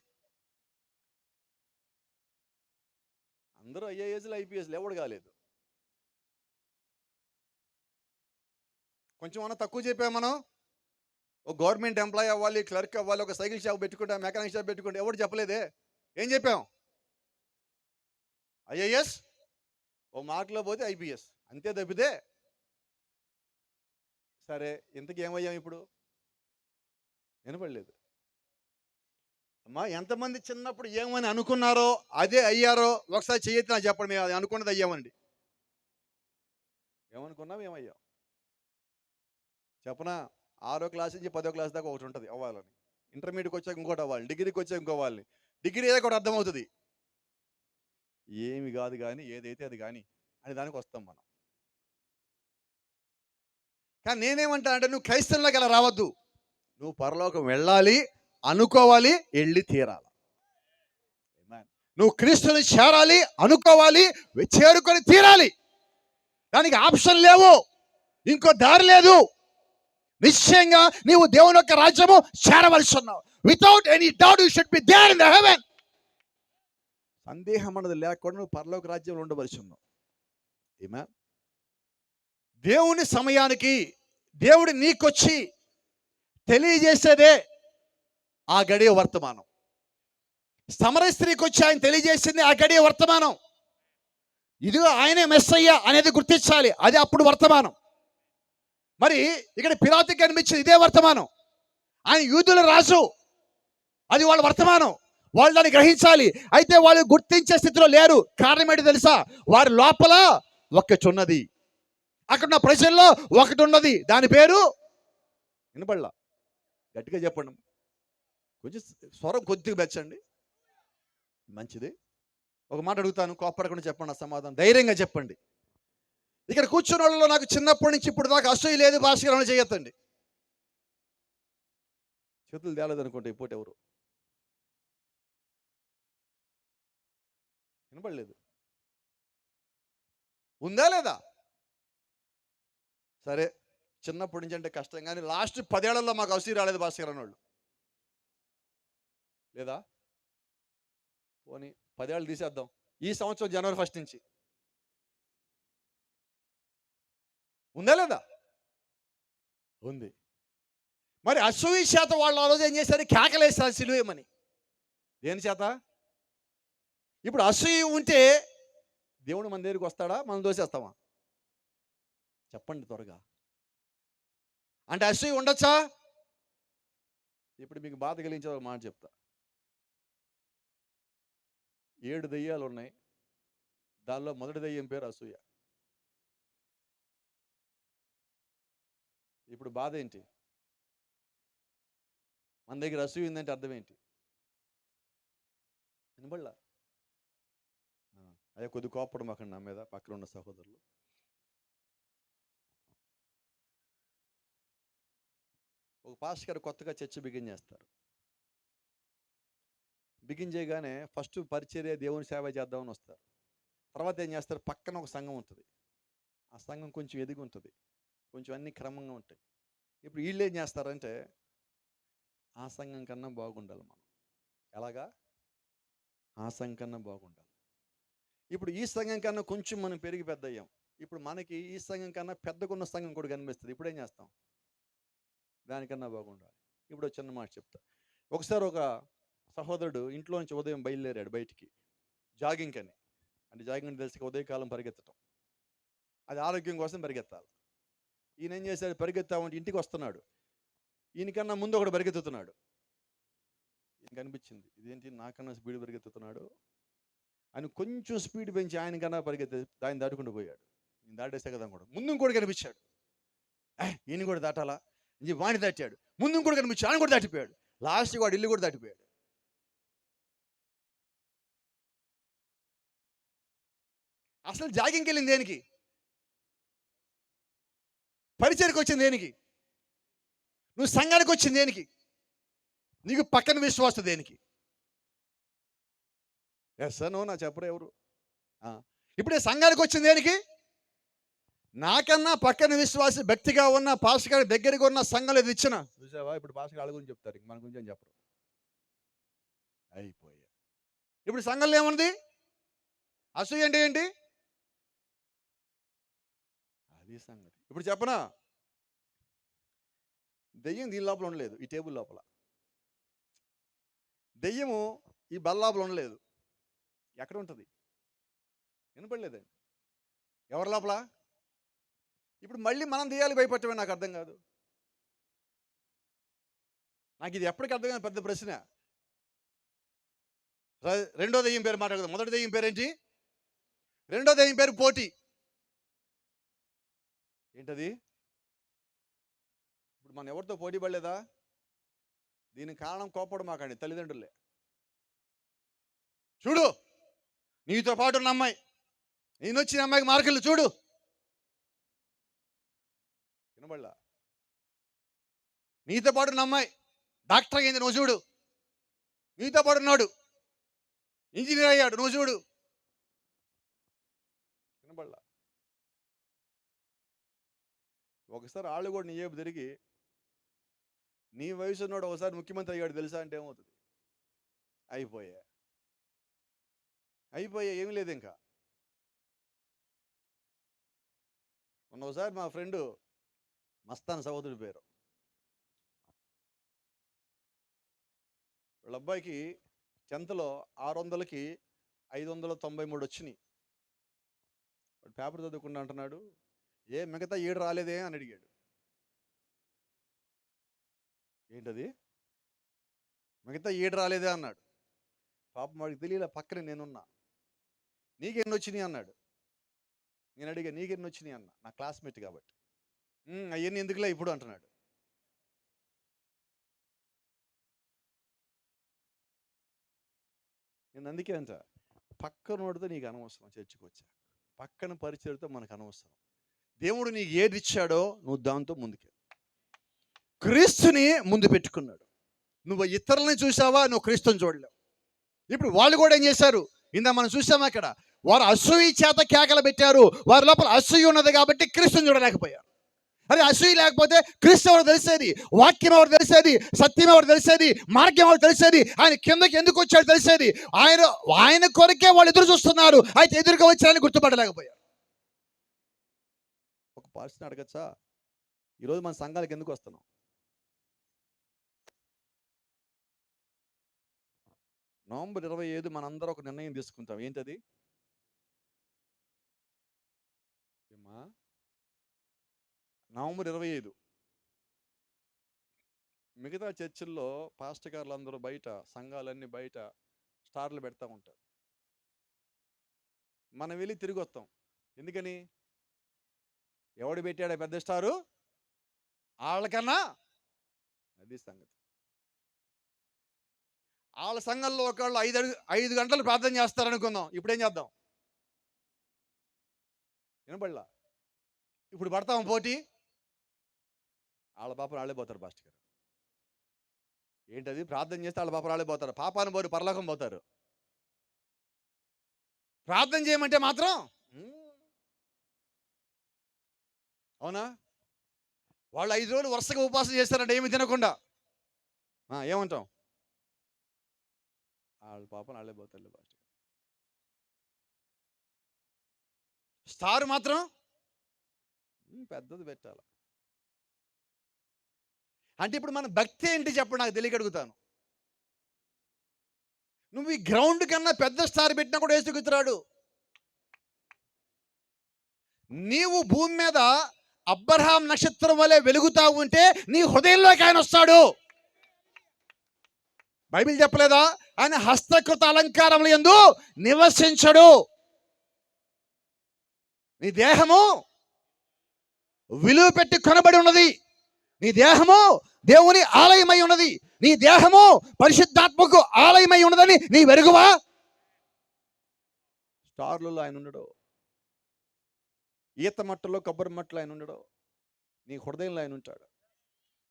అందరూ ఐఏఎస్లు ఐపీఎస్లు ఎవడు కాలేదు. కొంచెం అన్నా తక్కువ చెప్పాం మనం. ఒక గవర్నమెంట్ ఎంప్లాయీ అవ్వాలి, క్లర్క్ అవ్వాలి, ఒక సైకిల్ షాప్ పెట్టుకుంటా, మెకానిక్ షాప్ పెట్టుకుంటే ఎవడు చెప్పలేదే. ఏం చెప్పాం? ఐఏఎస్, ఓ మార్కులో పోతే ఐపీఎస్, అంతే తప్పితే. సరే, ఇంతకీ ఏమయ్యాం ఇప్పుడు? వినపడలేదు. అమ్మా, ఎంతమంది చిన్నప్పుడు ఏమని అనుకున్నారో అదే అయ్యారో ఒకసారి చెయ్యొచ్చు నాకు చెప్పండి. మేము అది అనుకున్నది అయ్యామండి. ఏమనుకున్నాం, ఏమయ్యాం చెప్పనా? 6వ క్లాస్ నుంచి 10వ క్లాస్ దాకా ఒకటి ఉంటుంది అవ్వాలని. ఇంటర్మీడియట్కి వచ్చాక ఇంకోటి అవ్వాలి, డిగ్రీకి వచ్చాక ఇంకో అవ్వాలి. డిగ్రీ అయ్యాక ఒకటి అర్థమవుతుంది. ఏమి కాదు కానీ ఏదైతే అది కానీ అని దానికి వస్తాం మనం. కానీ నేనేమంటా అంటే, నువ్వు క్రైస్తవంలోకి అలా రావద్దు. నువ్వు పరలోకం వెళ్ళాలి అనుకోవాలి, వెళ్ళి తీరాలి. నువ్వు క్రీస్తుని చేరాలి అనుకోవాలి, చేరుకొని తీరాలి. దానికి ఆప్షన్ లేవు, ఇంకో దారి లేదు. నిశ్చయంగా నీవు దేవుని యొక్క రాజ్యము చేరవలసి ఉన్నావు. Without any doubt you should be there in the heaven. సందేహం అన్నది లేకుండా నువ్వు పరలోక రాజ్యంలో ఉండవలసి ఉన్నావు. ఆమేన్. దేవుని సమయానికి దేవుడు నీకొచ్చి తెలియజేసేదే ఆ గడియ వర్తమానం. సమరయ స్త్రీకి వచ్చి ఆయన తెలియజేసింది ఆ గడియ వర్తమానం. ఇదిగో ఆయనే మెస్సయ్య అనేది గుర్తించాలి, అది అప్పుడు వర్తమానం. మరి ఇక్కడ పిలాతుకి కనిపించింది ఇదే వర్తమానం. ఆయన యూదుల రాజు, అది వాళ్ళ వర్తమానం. వాళ్ళు దాన్ని గ్రహించాలి. అయితే వాళ్ళు గుర్తించే స్థితిలో లేరు. కారణం ఏంటి తెలుసా? వారి లోపల ఒకటి ఉన్నది, అక్కడ ఉన్న ప్రజల్లో ఒకటి ఉన్నది. దాని పేరు వినపడలా, గట్టిగా చెప్పండి. కొంచెం స్వరం కొద్దిగా పెంచండి, మంచిది. ఒక మాట అడుగుతాను, కోపడకుండా చెప్పండి, ఆ సమాధానం ధైర్యంగా చెప్పండి. ఇక్కడ కూర్చున్న వాళ్ళలో నాకు చిన్నప్పటి నుంచి ఇప్పుడు దాకా అసూయ లేదు, భాషగా చేయొద్దండి. చేతులు తేలేదు అనుకుంటే ఇప్పుడు ఎవరు వినపడలేదు. ఉందా లేదా? సరే, చిన్నప్పటి నుంచి అంటే కష్టం, కానీ లాస్ట్ 10 ఏళ్లలో మాకు అసూయ రాలేదు భాస్కర్ అన్నోళ్ళు లేదా? పోనీ 10 ఏళ్ళు తీసేద్దాం, ఈ సంవత్సరం జనవరి 1 నుంచి ఉందా లేదా? ఉంది. మరి అసూయ చేత వాళ్ళు ఆ రోజు ఏం చేశారు? కేకలేస్తారు సిలువేమని. దేని చేత? ఇప్పుడు అసూయ ఉంటే దేవుడు మన దగ్గరికి వస్తాడా, మనం దోసేస్తామా? చెప్పండి త్వరగా. అంటే అసూయ ఉండొచ్చా? ఇప్పుడు మీకు బాధ కలిగించే ఒక మాట చెప్తా. 7 దెయ్యాలు ఉన్నాయి, దానిలో మొదటి దెయ్యం పేరు అసూయ. ఇప్పుడు బాధ ఏంటి? మన దగ్గర అసూయ ఉందంటే అర్థం ఏంటి? వినబడలా? అదే కొద్ది కోపడం అక్కడ నా మీద, పక్కన ఉన్న సహోదరులు. ఒక పాస్టర్ గారు కొత్తగా చర్చ్ బిగిన్ చేస్తారు. బిగిన్ చేయగానే ఫస్ట్ పరిచర్య, దేవుని సేవ చేద్దామని వస్తారు. తర్వాత ఏం చేస్తారు? పక్కన ఒక సంఘం ఉంటుంది, ఆ సంఘం కొంచెం ఎదిగి ఉంటుంది, కొంచెం అన్ని క్రమంగా ఉంటాయి. ఇప్పుడు వీళ్ళు ఏం చేస్తారంటే, ఆ సంఘం కన్నా బాగుండాలి మనం. ఎలాగా? ఆ సంఘం కన్నా బాగుండాలి. ఇప్పుడు ఈ సంఘం కన్నా కొంచెం మనం పెరిగి పెద్ద అయ్యాం. ఇప్పుడు మనకి ఈ సంఘం కన్నా పెద్దకున్న సంఘం కూడా కనిపిస్తుంది. ఇప్పుడు ఏం చేస్తాం? దానికన్నా బాగుండాలి. ఇప్పుడు ఒక చిన్న మాట చెప్తా. ఒకసారి ఒక సహోదరుడు ఇంట్లో నుంచి ఉదయం బయలుదేరాడు బయటికి జాగింగ్ అని. అంటే జాగింగ్ అని తెలిసి ఉదయకాలం పరిగెత్తడం, అది ఆరోగ్యం కోసం పరిగెత్తాలి. ఈయన ఏం చేశాడు? పరిగెత్తామంటే ఇంటికి వస్తున్నాడు, ఈయనకన్నా ముందు ఒకడు పరిగెత్తుతున్నాడు. ఈయనకి అనిపించింది, ఇదేంటి నాకన్నా స్పీడ్ పరిగెత్తుతున్నాడు అని కొంచెం స్పీడ్ పెంచి ఆయనకన్నా ఆయన దాటుకుంటూ పోయాడు. నేను దాటేసా కదా కూడా. ముందు ఇంకోటి కనిపించాడు, ఈయన కూడా దాటాలా అని వాడిని దాటాడు. ముందు ఇంకోటి కనిపించాడు, ఆయన కూడా దాటిపోయాడు. లాస్ట్కి వాడు ఇల్లు కూడా దాటిపోయాడు. అసలు జాగింగ్కి వెళ్ళింది దేనికి? పరిచయకు వచ్చింది దేనికి? నువ్వు సంఘానికి వచ్చింది దేనికి? నీకు పక్కన విశ్వాసం దేనికి? ఎస్ నో నా చెప్పరు ఎవరు. ఇప్పుడే సంఘానికి వచ్చింది దేనికి? నాకన్నా పక్కన విశ్వాసి భక్తిగా ఉన్న పాస్టర్ గారి దగ్గరగా ఉన్న సంఘంలో ఇది ఇచ్చిన చూసావా? ఇప్పుడు పాస్టర్ గారి గురించి చెప్తారు, మన గురించి అని చెప్పరు. అయిపోయా. ఇప్పుడు సంఘంలో ఏముంది? అసూయ అంటే ఏంటి? అది సంగతి. ఇప్పుడు చెప్పనా, దెయ్యం దీని లోపల ఉండలేదు, ఈ టేబుల్ లోపల. దెయ్యము ఈ బల్ల లోపల ఉండలేదు. ఎక్కడ ఉంటుంది? వినపడలేదండి. ఎవరి లోపల? ఇప్పుడు మళ్ళీ మనం దెయ్యాలు భయపడటమే నాకు అర్థం కాదు. నాకు ఇది ఎప్పటికీ అర్థం కాదు, పెద్ద ప్రశ్న. రెండో దెయ్యం పేరు మాట్లాడదాం. మొదటి దెయ్యం పేరేంటి? రెండో దెయ్యం పేరు పోటీ. ఏంటది? ఇప్పుడు మనం ఎవరితో పోటీ పడలేదా? దీనికి కారణం కోపడం మాకండి, తల్లిదండ్రులే. చూడు, నీతో పాటు ఉన్న అమ్మాయి, నేను వచ్చిన అమ్మాయికి మార్కులు చూడు. వినబడలా? నీతో పాటు ఉన్న అమ్మాయి డాక్టర్ అయ్యింది, నువ్వు చూడు. నీతో పాటు ఉన్నాడు ఇంజనీర్ అయ్యాడు, నువ్వు చూడు. వినబడలా? ఒకసారి వాళ్ళు కూడా నీ వైపు తిరిగి, నీ వయసు ఉన్నాడు ఒకసారి ముఖ్యమంత్రి అయ్యాడు తెలుసా అంటే ఏమవుతుంది? అయిపోయా, ఏమీ లేదు ఇంకా. ఒకసారి మా ఫ్రెండు మస్తాన్ సహోదరుడి పేరు, వాళ్ళ అబ్బాయికి 10th 600కి 593 వచ్చినాయి. వాడు పేపర్ చదువుకుండా అంటున్నాడు, మిగతా 7 రాలేదే అని అడిగాడు. ఏంటది? మిగతా 7 రాలేదే అన్నాడు. పాపం వాడికి తెలియలే, పక్కనే నేనున్నా. నీకెన్ని వచ్చినాయి అన్నాడు. నేను అడిగా, నీకెన్ని వచ్చినాయి అన్న. నా క్లాస్మేట్ కాబట్టి. అవన్నీ ఎందుకులే ఇప్పుడు అంటున్నాడు. నేను అందుకే అంట, పక్కనోడితో నీకు అనవసరం. చర్చికి వచ్చా పక్కన పరిచయతో మనకు అనవసరం. దేవుడు నీకు ఏది ఇచ్చాడో నువ్వు దాంతో ముందుకే. క్రీస్తుని ముందు పెట్టుకున్నాడు. నువ్వు ఇతరులని చూసావా, నువ్వు క్రీస్తుని చూడలేవు. ఇప్పుడు వాళ్ళు కూడా ఏం చేశారు? ఇందా మనం చూసామా, అక్కడ వారు అసూయ చేత కేకలు పెట్టారు. వారి లోపల అసూయ ఉన్నది కాబట్టి క్రీస్తుని చూడలేకపోయారు. అరే, అసూయ లేకపోతే క్రీస్తు ఎవరు తెలిసేది, వాక్యం ఎవరు తెలిసేది, సత్యం ఎవరు తెలిసేది, మార్గం ఎవరు తెలిసేది, ఆయన కిందకి ఎందుకు వచ్చాడు తెలిసేది. ఆయన కొరకే వాళ్ళు ఎదురు చూస్తున్నారు. అయితే ఎదురుగా వచ్చారని గుర్తుపడలేకపోయారు. ఒక ప్రశ్న అడగచ్చా? ఈరోజు మన సంఘాలకు ఎందుకు వస్తున్నాం? నవంబర్ 25 మనందరూ ఒక నిర్ణయం తీసుకుంటాం. ఏంటది? నవంబర్ 25 మిగతా చర్చిల్లో పాస్టర్ గారులు అందరూ బయట, సంఘాలన్నీ బయట స్టార్లు పెడతా ఉంటారు. మనం వెళ్ళి తిరిగి వస్తాం. ఎందుకని? ఎవడు పెట్టాడా పెద్ద స్టారు? వాళ్ళకన్నా. అది సంగతి. వాళ్ళ సంఘంలో ఒకళ్ళు 5 గంటలు ప్రార్థన చేస్తారనుకుందాం. ఇప్పుడు ఏం చేద్దాం? వినబడలా? ఇప్పుడు పడతాం పోటీ. వాళ్ళ పాపను వాళ్ళే పోతారు పాస్టర్ గారు. ఏంటది? ప్రార్థన చేస్తే వాళ్ళ పాపను వాళ్ళే పోతారు. పాపాను పోరు, పరలోకం పోతారు. ప్రార్థన చేయమంటే మాత్రం అవునా? వాళ్ళు 5 రోజులు వరుసగా ఉపవాసం చేస్తారంటే ఏమి తినకుండా. ఏమంటాం? వాళ్ళ పాపను వాళ్ళే పోతారు. పాస్టర్ స్టార్ మాత్రం పెద్దది పెట్టాలి. అంటే ఇప్పుడు మన భక్తి ఏంటి చెప్పండి, నాకు తెలియక అడుగుతాను. నువ్వు ఈ గ్రౌండ్ కన్నా పెద్ద స్టార్ పెట్టినా కూడా వేసుకుతున్నాడు. నీవు భూమి మీద అబ్రహాం నక్షత్రం వలె వెలుగుతా ఉంటే నీ హృదయంలోకి ఆయన వస్తాడు. బైబిల్ చెప్పలేదా? ఆయన హస్తకృత అలంకారముల యందు నివసించడు. నీ దేహము విలువ పెట్టి కొనబడి ఉన్నది. నీ దేహము దేవుని ఆలయమై ఉన్నది. నీ దేహము పరిశుద్ధాత్మకు ఆలయమై ఉన్నదని నీ వెరుగువా? స్టార్లలో ఆయన ఉండడు. ఈత మట్టలో, కొబ్బరి మట్టలో ఆయన ఉండడు. నీ హృదయంలో ఆయన ఉంటాడు.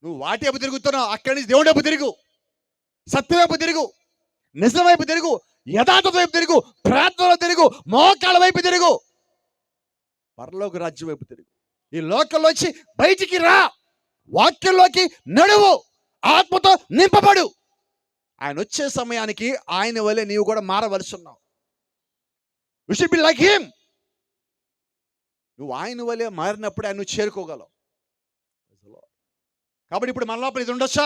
నువ్వు వాటి వైపు తిరుగుతున్నావు, అక్కడి నుంచి దేవుడి వైపు తిరుగు, సత్యం వైపు తిరుగు, నిజం వైపు తిరుగు, యథార్థత వైపు తిరుగు, ప్రార్థనలో తిరుగు, మోకాళ్ళ వైపు తిరుగు, పరలోక రాజ్యం వైపు తిరుగు. ఈ లోకంలోంచి బయటికి రా, వాక్యంలోకి నడువు, ఆత్మతో నింపబడు. ఆయన వచ్చే సమయానికి ఆయన వలె నీవు కూడా మారవలసి ఉన్నావు. You should be like him. నువ్వు ఆయన వలె మారినప్పుడు ఆయన నువ్వు చేరుకోగలవు. కాబట్టి ఇప్పుడు మన లోపల ఇది ఉండొచ్చా?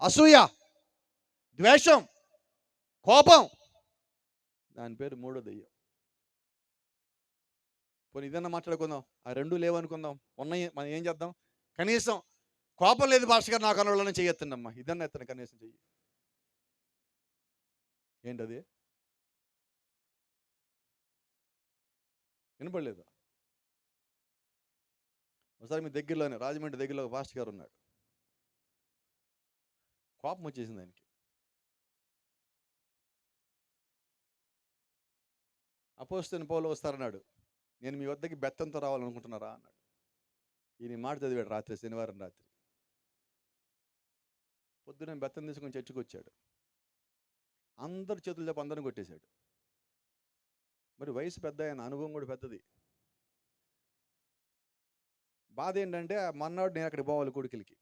అసూయ, ద్వేషం, కోపం, దాని పేరు మూడో దెయ్యం. పోనీ ఇదన్నా మాట్లాడుకుందాం. ఆ రెండు లేవనుకుందాం. ఉన్నాయి, మనం ఏం చేద్దాం? కనీసం కోపం లేదు భాస్కర్ గారు నాకు అనుభవంలో చెయ్యొత్తండమ్మా, ఇదన్నా ఎత్తాను కనీసం చెయ్యి. ఏంటది? వినపడలేదు. ఒకసారి మీ దగ్గరలోనే రాజమండ్రి దగ్గరలో ఒక పాస్టర్ గారు ఉన్నాడు. కోపం వచ్చేసింది ఆయనకి. అపోస్తలుడైన పౌలు వస్తారన్నాడు. నేను మీ వద్దకి బెత్తంతో రావాలనుకుంటున్నారా అన్నాడు. ఈయన మాట చదివాడు రాత్రి, శనివారం రాత్రి. పొద్దున్న బెత్తం తీసుకొని చర్చికి వచ్చాడు. అందరు చేతులు చెప్పి అందరిని కొట్టేశాడు. మరి వయసు పెద్ద, ఆయన అనుభవం కూడా పెద్దది. బాధ ఏంటంటే మన్నాడు నేను అక్కడికి పోవాలి కొడుకులకి.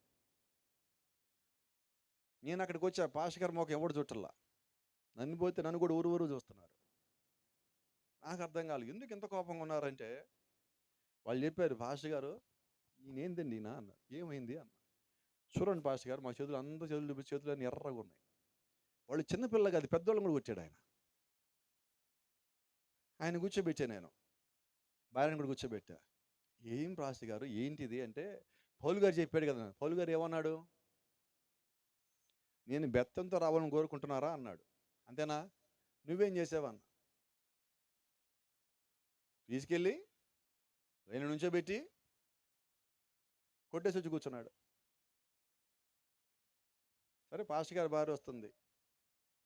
నేను అక్కడికి వచ్చి ఆ పాస్టర్ గారి మొక్క ఎవడు చుట్టల్లా. నన్ను పోతే నన్ను కూడా ఊరు చూస్తున్నారు. నాకు అర్థం కాలేదు ఎందుకు ఇంత కోపంగా ఉన్నారంటే, వాళ్ళు చెప్పారు, పాస్టర్ గారు ఈయనేందండి ఈయన అన్నారు. ఏమైంది అన్న. చూడండి పాస్టర్ గారు, మా చేతులు అందరూ చేతులు అన్నీ ఎర్రగా ఉన్నాయి. వాళ్ళు చిన్నపిల్లగా అది పెద్దోళ్ళని కూడా కొట్టాడు ఆయన. ఆయన కూర్చోబెట్టా, నేను భార్యను కూడా కూర్చోబెట్టా. ఏం పాస్టర్ గారు ఏంటిది అంటే, పౌలు గారు చెప్పాడు కదా. పౌలు గారు ఏమన్నాడు? నేను బెత్తంతో రావాలని కోరుకుంటున్నారా అన్నాడు. అంతేనా? నువ్వేం చేసావన్న. తీసుకెళ్ళి లైన్ నుంచోబెట్టి కొట్టేసి వచ్చి కూర్చున్నాడు. సరే పాస్టర్ గారి భార్య వస్తుంది,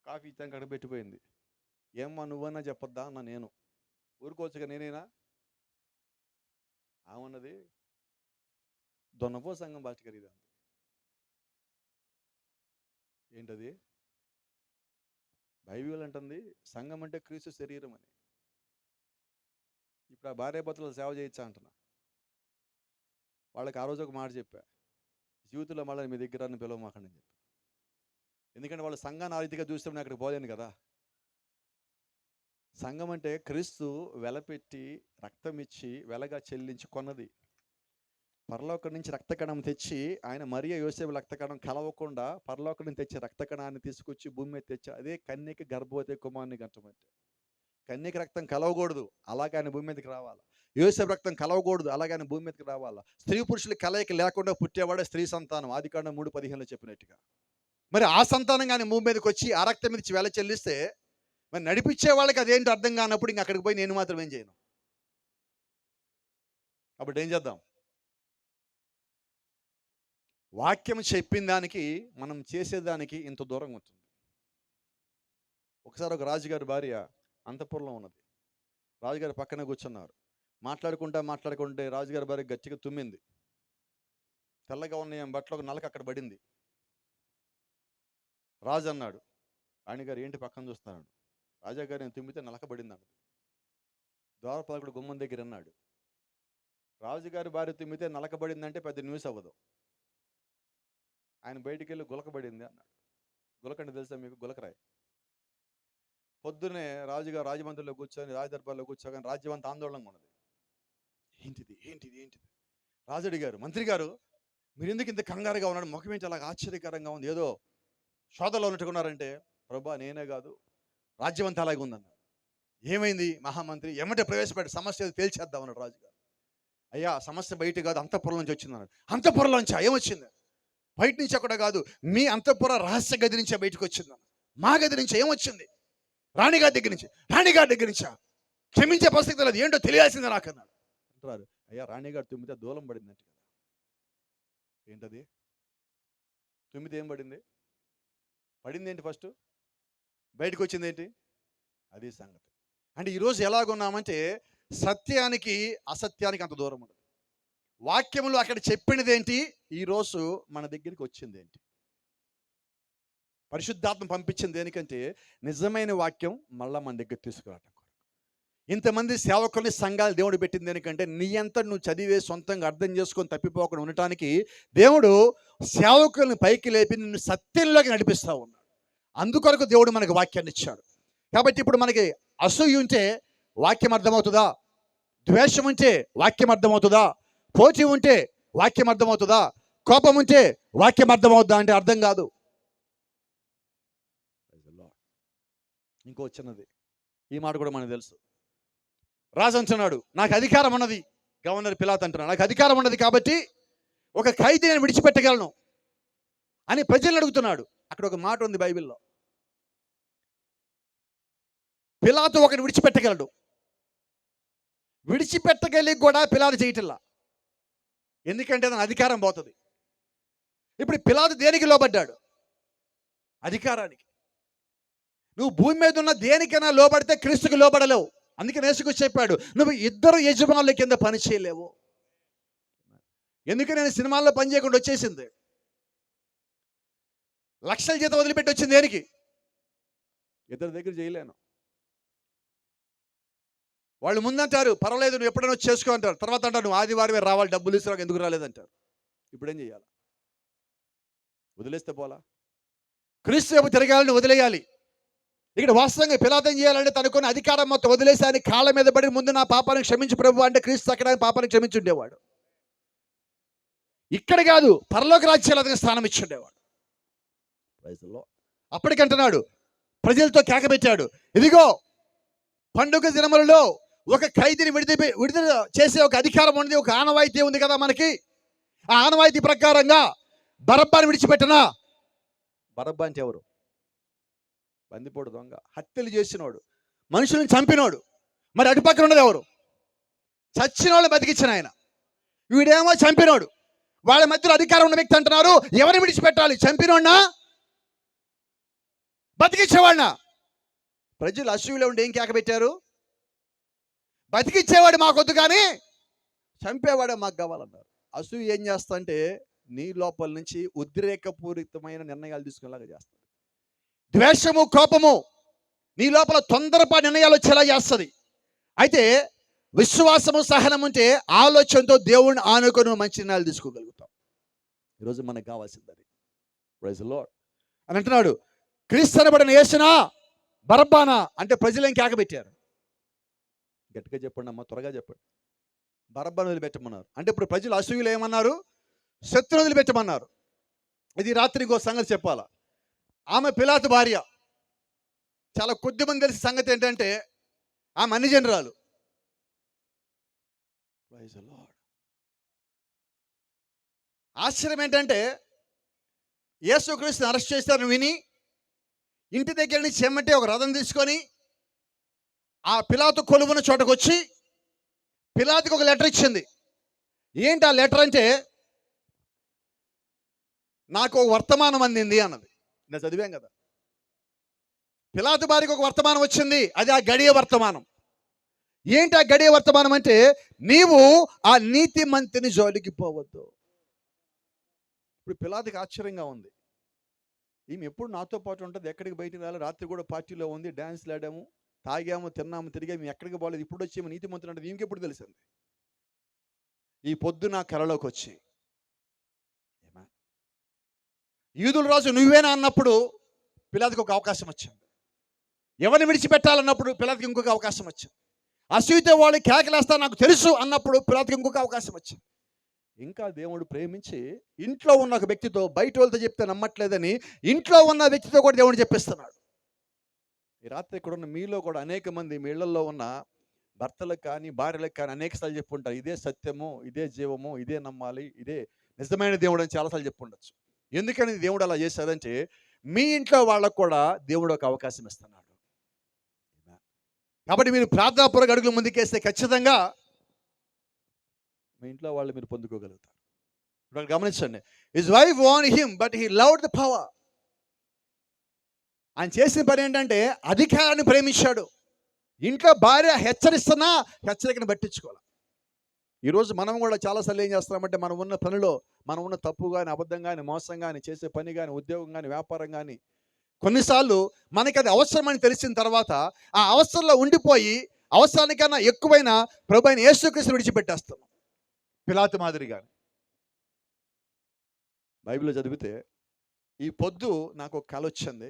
కాఫీ ఇచ్చాను, అక్కడ పెట్టిపోయింది. ఏమ్మా నువ్వన్నా చెప్పొద్దా అన్న. నేను ఊరుకోవచ్చుగా, నేనేనా? ఆమన్నది, దొన్నపో సంఘం పాస్టర్ గారు ఇది అంది. ఏంటది? బైబిల్ అంటుంది సంఘం అంటే క్రీస్తు శరీరం అని. ఇప్పుడు ఆ భార్యాభర్తలు సేవ చేయొచ్చా అంటున్నా. వాళ్ళకి ఆ రోజు ఒక మాట చెప్పా, జీవితంలో మళ్ళీ మీ దగ్గర పిలవమాకండి అని చెప్పి. ఎందుకంటే వాళ్ళు సంఘాన్ని ఆ రీతిగా చూస్తే నేను అక్కడికి పోలేను కదా. సంఘం అంటే క్రీస్తు వెలపెట్టి రక్తం ఇచ్చి వెలగా చెల్లించి కొన్నది. పరలోకం నుంచి రక్తకణం తెచ్చి, ఆయన మరియ యోసేపు రక్తకణం కలవకుండా పరలోకం నుంచి తెచ్చి రక్తకణాన్ని తీసుకొచ్చి భూమి మీద తెచ్చి, అదే కన్యకి గర్భవతి కుమారుని గంటమంటే. కన్యకి రక్తం కలవకూడదు, అలాగే ఆయన భూమి మీదకి రావాలి. యోసేపు రక్తం కలవకూడదు, అలాగే ఆయన భూమి మీదకి రావాలా. స్త్రీ పురుషుల కలయిక లేకుండా పుట్టేవాడే స్త్రీ సంతానం, ఆదికాండం 3:15 చెప్పినట్టుగా. మరి ఆ సంతానం కానీ భూమి మీదకి వచ్చి ఆ రక్తం మీద వెల చెల్లిస్తే, మరి నడిపించే వాళ్ళకి అదేంటి అర్థం కానప్పుడు ఇంక అక్కడికి పోయి నేను మాత్రం ఏం చేయను. కాబట్టి ఏం చేద్దాం? వాక్యం చెప్పిన దానికి మనం చేసేదానికి ఇంత దూరం ఉంటుంది. ఒకసారి ఒక రాజుగారి భార్య అంతఃపురంలో ఉన్నది. రాజుగారి పక్కన కూర్చున్నారు. మాట్లాడుకుంటే రాజుగారి భార్య గట్టిగా తుమ్మింది. తెల్లగా ఉన్న బట్టలు ఒక నలక అక్కడ పడింది. రాజు అన్నాడు, రాణిగారు ఏంటి పక్కన చూస్తున్నాడు. రాజాగారు నేను తుమ్మితే నలక పడింది అన్నది. ద్వారపాలకుడు గుమ్మం దగ్గర అన్నాడు, రాజుగారి భార్య తుమ్మితే నలక పడిందంటే పెద్ద న్యూస్ అవ్వదు. ఆయన బయటికి వెళ్ళి గులకబడింది అన్నాడు. గులకంటే తెలుసా మీకు? గులకరాయి. పొద్దునే రాజుగారు రాజమండ్రిలో కూర్చొని రాజదర్బార్లో కూర్చోగానే రాజ్యం అంతా ఆందోళనగా ఉన్నది. ఏంటిది ఏంటిది ఏంటిది? రాజు అడిగారు, మంత్రి గారు మీరు ఎందుకు ఇంత కంగారుగా ఉన్నాడు? ముఖం ఏంటి అలాగ ఆశ్చర్యకరంగా ఉంది, ఏదో శోధలో ఉన్నట్టుకున్నారంటే, ప్రభా నేనే కాదు రాజ్యం అంతా అలాగే ఉందన్నాడు. ఏమైంది? మహామంత్రి ఎమ్మటే ప్రవేశపెట్టి సమస్య తేల్చేద్దాం అన్నాడు రాజుగారు. అయ్యా సమస్య బయట కాదు, అంతఃపురం నుంచి వచ్చింది అన్నాడు. అంతఃపురం నుంచి ఏమొచ్చింది? బయట నుంచి అక్కడ కాదు, మీ అంతఃపుర రహస్య గది నుంచే బయటకు వచ్చింది. మా గది నుంచి ఏమొచ్చింది? రాణిగారి దగ్గర నుంచి. రాణిగారి దగ్గర నుంచా? క్షమించే పరిస్థితి లేదు, ఏంటో తెలియాల్సిందే నాకు అన్నాడు. అంటారు, అయ్యా రాణిగారు తుమ్మితే దూలం పడిందంట కదా. ఏంటది? తుమ్మితే ఏం పడింది? పడింది ఏంటి? ఫస్ట్ బయటకు వచ్చింది ఏంటి? అది సంగతి. అంటే ఈరోజు ఎలాగున్నామంటే సత్యానికి అసత్యానికి అంత దూరం ఉండదు. వాక్యములు అక్కడ చెప్పినది ఏంటి, ఈరోజు మన దగ్గరికి వచ్చింది ఏంటి? పరిశుద్ధాత్మ పంపించింది దేనికంటే నిజమైన వాక్యం మళ్ళా మన దగ్గర తీసుకురావటం. ఇంతమంది సేవకుల్ని సంఘాలు దేవుడు పెట్టింది దేనికంటే నీ అంతా నువ్వు చదివే సొంతంగా అర్థం చేసుకొని తప్పిపోకుండా ఉండటానికి దేవుడు సేవకుల్ని పైకి లేపి నిన్ను సత్యంలోకి నడిపిస్తూ ఉన్నాడు. అందుకొరకు దేవుడు మనకు వాక్యాన్ని ఇచ్చాడు. కాబట్టి ఇప్పుడు మనకి అసూయ ఉంటే వాక్యం అర్థమవుతుందా? ద్వేషం ఉంటే వాక్యం అర్థమవుతుందా? పోటీ ఉంటే వాక్యం అర్థమవుతుందా? కోపం ఉంటే వాక్యం అర్థమవుతుందా అంటే అర్థం కాదు. ఇంకో చిన్నది, ఈ మాట కూడా మనకు తెలుసు. రాజు అంటున్నాడు, నాకు అధికారం ఉన్నది. గవర్నర్ పిలాతు అంటున్నాడు, నాకు అధికారం ఉన్నది కాబట్టి ఒక ఖైదీ నేను విడిచిపెట్టగలను అని ప్రజలను అడుగుతున్నాడు. అక్కడ ఒక మాట ఉంది బైబిల్లో, పిలాతు ఒకరిని విడిచిపెట్టగలడు. విడిచిపెట్టగలిగి కూడా పిలాతు చేయటల్లా, ఎందుకంటే తన అధికారం పోతుంది. ఇప్పుడు పిలాతు దేనికి లోబడ్డాడు? అధికారానికి. నువ్వు భూమి మీద ఉన్న దేనికైనా లోబడితే క్రీస్తుకు లోబడలేవు. అందుకే యేసుక్రీస్తు చెప్పాడు, నువ్వు ఇద్దరు యజమానుల కింద పని చేయలేవు. ఎందుకు నేను సినిమాల్లో పని చేయకుండా వచ్చేసింది, లక్షల జీతం వదిలిపెట్టి వచ్చింది దేనికి? ఇద్దరి దగ్గర చేయలేను. వాళ్ళు ముందంటారు పర్వాలేదు నువ్వు ఎప్పుడైనా వచ్చి చేసుకో అంటారు, తర్వాత అంటారు నువ్వు ఆదివారమే రావాలి, డబ్బులు ఇస్తున్నా ఎందుకు రాలేదంటారు. ఇప్పుడేం చేయాలి? వదిలేస్తే పోలా? క్రీస్తు వైపు తిరగాలని వదిలేయాలి. ఇక్కడ వాస్తవంగా పిలాతు ఏం చేయాలంటే తనకున్న అధికారం మొత్తం వదిలేసి ఆయన కాళ్ళ మీద పడి ముందు నా పాపాన్ని క్షమించు ప్రభు అంటే క్రీస్తు అక్కడ పాపాన్ని క్షమించుండేవాడు. ఇక్కడ కాదు, పరలోక రాజ్యాలు అతనికి స్థానం ఇచ్చుండేవాడు. అప్పటికంటున్నాడు, ప్రజలతో కేకబెట్టాడు, ఇదిగో పండుగ దినములలో ఒక ఖైదీని విడుదల చేసే ఒక అధికారం ఉంది, ఒక ఆనవాయితీ ఉంది కదా మనకి. ఆ ఆనవాయితీ ప్రకారంగా బరబ్బాని విడిచిపెట్టనా? బరబ్బా అంటే ఎవరు? బందిపోడు దొంగ, హత్యలు చేసినోడు, మనుషులను చంపినోడు. మరి అటుపక్కన ఉన్నది ఎవరు? చచ్చిన వాళ్ళు బతికించిన ఆయన. వీడేమో చంపినోడు. వాళ్ళ మధ్యలో అధికారం ఉన్న వ్యక్తి అంటున్నారు, ఎవరిని విడిచిపెట్టాలి? చంపినోడినా బతికించేవాడినా? ప్రజలు అసూయలో ఉండి ఏం కేకబెట్టారు? బతికిచ్చేవాడు మాకొద్దు కానీ చంపేవాడే మాకు కావాలన్నారు. అసూయ ఏం చేస్తా అంటే నీ లోపల నుంచి ఉద్రేకపూరితమైన నిర్ణయాలు తీసుకునేలాగా చేస్తుంది. ద్వేషము, కోపము నీ లోపల తొందరపాటు నిర్ణయాలు వచ్చేలా చేస్తుంది. అయితే విశ్వాసము, సహనం ఉంటే ఆలోచనతో దేవుడిని ఆనుకొని మంచి నిర్ణయాలు తీసుకోగలుగుతాం. ఈరోజు మనకు కావాల్సింది అది. ప్రైజ్ ది లార్డ్ అని అంటున్నాడు. క్రీస్తు అనబడిన యేసునా బరబ్బానా అంటే ప్రజలు ఏం కేకబెట్టారు? గట్టిగా చెప్పండి అమ్మా, త్వరగా చెప్పండి. బరబ్బాను వదిలిపెట్టమన్నారు. అంటే ఇప్పుడు ప్రజలు అసూయులు ఏమన్నారు? శత్రువుని వదిలిపెట్టమన్నారు. ఇది రాత్రి ఇంకో సంగతి చెప్పాలా. ఆమె పిలాతు భార్య. చాలా కొద్ది మంది తెలిసిన సంగతి ఏంటంటే ఆమె అన్ని జనరాలు. ఆశ్చర్యం ఏంటంటే యేసుక్రీస్తుని అరెస్ట్ చేస్తారని విని ఇంటి దగ్గర నుంచి చెమ్మటే ఒక రథం తీసుకొని ఆ పిలాతు కొలువున చోటకు వచ్చి పిలాతుకి ఒక లెటర్ ఇచ్చింది. ఏంటి ఆ లెటర్ అంటే, నాకు ఒక వర్తమానం అందింది అన్నది. నేను చదివాం కదా, పిలాతు భార్యకు ఒక వర్తమానం వచ్చింది, అది ఆ గడియ వర్తమానం. ఏంటి ఆ గడియ వర్తమానం అంటే, నీవు ఆ నీతి మంతిని జోలికి పోవద్దు. ఇప్పుడు పిలాతుకి ఆశ్చర్యంగా ఉంది, ఈమె ఎప్పుడు నాతో పాటు ఉంటుంది, ఎక్కడికి బయటికి రాలి, రాత్రి కూడా పార్టీలో ఉంది, డ్యాన్స్లు ఆడాము, తాగాము, తిన్నాము, తిరిగాము, ఎక్కడికి పోలేదు, ఇప్పుడు వచ్చి నీతి మంతులు అంటే ఈమెకి ఎప్పుడు తెలిసింది? ఈ పొద్దు నా కలలోకి వచ్చి యూదుల రాజు నువ్వేనా అన్నప్పుడు పిలాతుకి ఒక అవకాశం వచ్చింది. ఎవరిని విడిచిపెట్టాలన్నప్పుడు పిలాతుకి ఇంకొక అవకాశం వచ్చింది. అసూయతో వాళ్ళు కేకలేస్తా నాకు తెలుసు అన్నప్పుడు పిలాతుకి ఇంకొక అవకాశం వచ్చింది. ఇంకా దేవుడు ప్రేమించి ఇంట్లో ఉన్న ఒక వ్యక్తితో, బయట వాళ్ళతో చెప్తే నమ్మట్లేదని ఇంట్లో ఉన్న వ్యక్తితో కూడా దేవుడు చెప్పిస్తున్నాడు. ఈ రాత్రి ఇక్కడ ఉన్న మీలో కూడా అనేక మంది మీ ఇళ్లలో ఉన్న భర్తలకు కానీ భార్యలకు కానీ అనేక సార్లు చెప్పుంటారు, ఇదే సత్యము, ఇదే జీవము, ఇదే నమ్మాలి, ఇదే నిజమైన దేవుడు అని చాలాసార్లు చెప్పుండొచ్చు. ఎందుకని దేవుడు అలా చేశాడంటే మీ ఇంట్లో వాళ్ళకు కూడా దేవుడు ఒక అవకాశం ఇస్తున్నాడు. కాబట్టి మీరు ప్రార్థనాపూర్వక అడుగులు ముందుకేస్తే ఖచ్చితంగా మీ ఇంట్లో వాళ్ళు మీరు పొందుకోగలుగుతారు. ఇప్పుడు గమనించండి, his wife want him but he loved the power. ఆయన చేసిన పని ఏంటంటే అధికారాన్ని ప్రేమించాడు. ఇంట్లో భార్య హెచ్చరిస్తున్నా హెచ్చరికను పట్టించుకోవాలి. ఈరోజు మనం కూడా చాలాసార్లు ఏం చేస్తున్నామంటే మనం ఉన్న పనిలో, మనం ఉన్న తప్పు కానీ, అబద్ధం కానీ, మోసం కానీ, చేసే పని కానీ, ఉద్యోగం కానీ, వ్యాపారం కానీ, కొన్నిసార్లు మనకి అది అవసరమని తెలిసిన తర్వాత ఆ అవసరంలో ఉండిపోయి అవసరానికన్నా ఎక్కువైన ప్రభు అయిన యేసుక్రీస్తుని విడిచిపెట్టేస్తాం. పిలాతు మాదిరిగా. బైబిల్లో చదివితే ఈ పొద్దు నాకు ఒక కల వచ్చింది,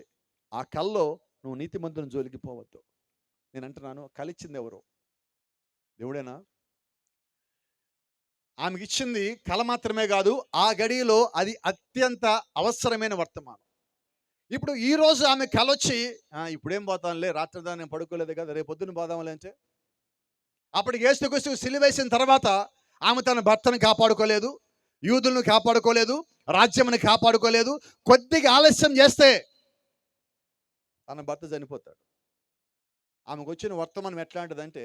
ఆ కల్లో నువ్వు నీతిమంతుని జోలికి పోవద్దు. నేను అంటున్నాను, కలిచ్చింది ఎవరు? దేవుడేనా? ఆమెకి ఇచ్చింది కల మాత్రమే కాదు, ఆ గడియలో అది అత్యంత అవసరమైన వర్తమానం. ఇప్పుడు ఈ రోజు ఆమె కలొచ్చి ఇప్పుడేం పోతానులే, రాత్రి దాన్ని నేను పడుకోలేదు కదా, రేపు పొద్దున్న పోదాంలే అంటే, అప్పటికి యేసుక్రీస్తు సిలువేసిన తర్వాత ఆమె తన భర్తను కాపాడుకోలేదు, యూదులను కాపాడుకోలేదు, రాజ్యమును కాపాడుకోలేదు. కొద్దిగా ఆలస్యం చేస్తే తన భర్త చనిపోతాడు. ఆమెకు వచ్చిన వర్తమానం ఎట్లాంటిదంటే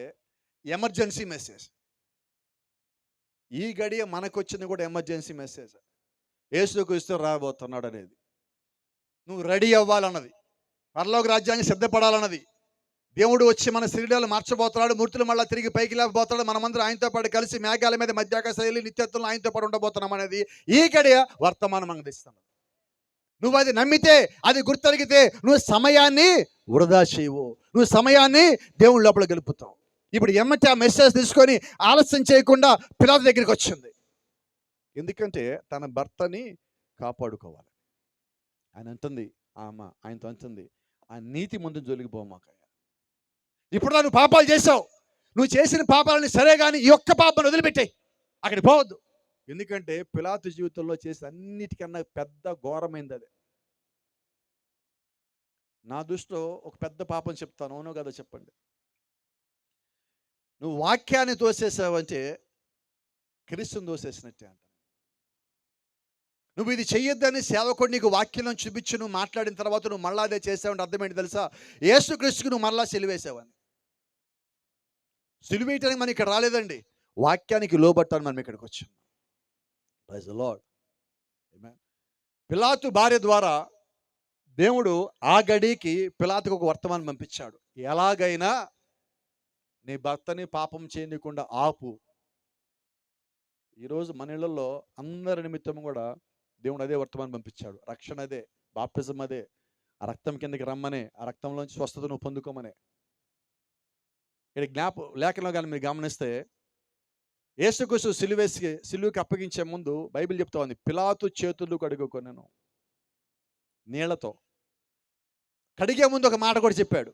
ఎమర్జెన్సీ మెసేజ్. ఈ గడియ మనకొచ్చింది కూడా ఎమర్జెన్సీ మెసేజ్. యేసుక్రీస్తు రాబోతున్నాడు అనేది. నువ్వు రెడీ అవ్వాలన్నది, పరలోక రాజ్యాన్ని సిద్ధపడాలన్నది. దేవుడు వచ్చి మన శరీరాలు మార్చబోతున్నాడు, మూర్తులు మళ్ళీ తిరిగి పైకి లేకపోతున్నాడు, మనమందరం ఆయనతో పాటు కలిసి మేఘాల మీద మధ్యాకాశాలు నిత్యత్వంలో ఆయనతో పాటు ఉండబోతున్నాం అనేది ఈ గడియ వర్తమానం అందిస్తున్నాడు. నువ్వు అది నమ్మితే, అది గుర్తెరిగితే నువ్వు సమయాన్ని వృధా చేయవు, నువ్వు సమయాన్ని దేవుని లోపల గెలుపుతావు. ఇప్పుడు ఎమ్మటి ఆ మెసేజ్ తీసుకొని ఆలస్యం చేయకుండా పిలాతు దగ్గరికి వచ్చింది. ఎందుకంటే తన భర్తని కాపాడుకోవాలి. ఆయన అంటుంది, ఆయనతో అంటుంది, ఆ నీతి ముందు జోలికి పోమాకయ్యా. ఇప్పుడు నువ్వు పాపాలు చేసావు, నువ్వు చేసిన పాపాలని సరే కానీ ఈ ఒక్క పాపను వదిలిపెట్టాయి, అక్కడికి పోవద్దు. ఎందుకంటే పిలాతు జీవితంలో చేసిన అన్నిటికన్నా పెద్ద ఘోరమైంది అది. నా దృష్టిలో ఒక పెద్ద పాపం చెప్తాను, అవునో కదా చెప్పండి. నువ్వు వాక్యాన్ని తోసేసావంటే క్రీస్తుని తోసేసినట్టే అంట. నువ్వు ఇది చెయ్యొద్దని సేవకుడు నీకు వాక్యం చూపించి నువ్వు మాట్లాడిన తర్వాత నువ్వు మళ్ళా అదే చేసావంటే అర్థం ఏంటి తెలుసా? యేసుక్రీస్తుకు నువ్వు మళ్ళా సిలువేసావని. సిలువేయటానికి మనం ఇక్కడ రాలేదండి, వాక్యానికి లోబట్టాను మనం ఇక్కడికి వచ్చాం. Praise the Lord. ఆమేన్. పిలాతు భార్య ద్వారా దేవుడు ఆ గడికి పిలాతుకు ఒక వర్తమానం పంపించాడు. ఎలాగైనా నీ భర్తని పాపం చేయనీయకుండా ఆపు. ఈరోజు మన ఇళ్లలో అందరి నిమిత్తం కూడా దేవుడు అదే వర్తమానం పంపించాడు. రక్షణ అదే, బాప్టిజం అదే, ఆ రక్తం కిందకి రమ్మనే, ఆ రక్తంలోంచి స్వస్థత నువ్వు పొందుకోమనే. ఇక్కడ లేఖలో కానీ మీరు గమనిస్తే యేసుక్రీస్తు సిలువకి అప్పగించే ముందు బైబిల్ చెప్తా ఉంది, పిలాతు చేతులు కడుగుకొనెను నీళ్లతో. కడిగే ముందు ఒక మాట కూడా చెప్పాడు,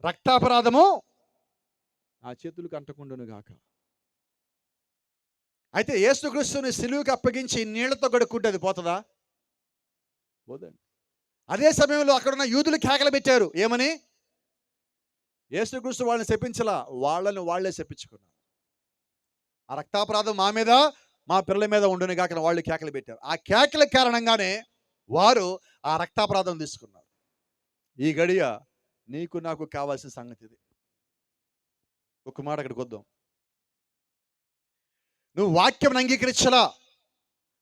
రక్తాపరాధము ఆ చేతులకు అంటకుండును గాక. అయితే యేసుక్రీస్తుని సిలువకి అప్పగించి నీళ్లతో కడుక్కుంటే అది పోతుందా? పోదండి. అదే సమయంలో అక్కడున్న యూదులు కేకలు పెట్టారు, ఏమని? యేసుక్రీస్తు వాళ్ళని శపించలా, వాళ్ళని వాళ్ళే శపించుకున్నారు. ఆ రక్తాపరాధం మా మీద, మా పిల్లల మీద ఉండును గాక వాళ్ళు కేకలు పెట్టారు. ఆ కేకల కారణంగానే వారు ఆ రక్తాపరాధం తీసుకున్నారు. ఈ గడియ నీకు నాకు కావాల్సిన సంగతి ఇది. ఒక మాట అక్కడికి వద్దాం. నువ్వు వాక్యం అంగీకరించలా,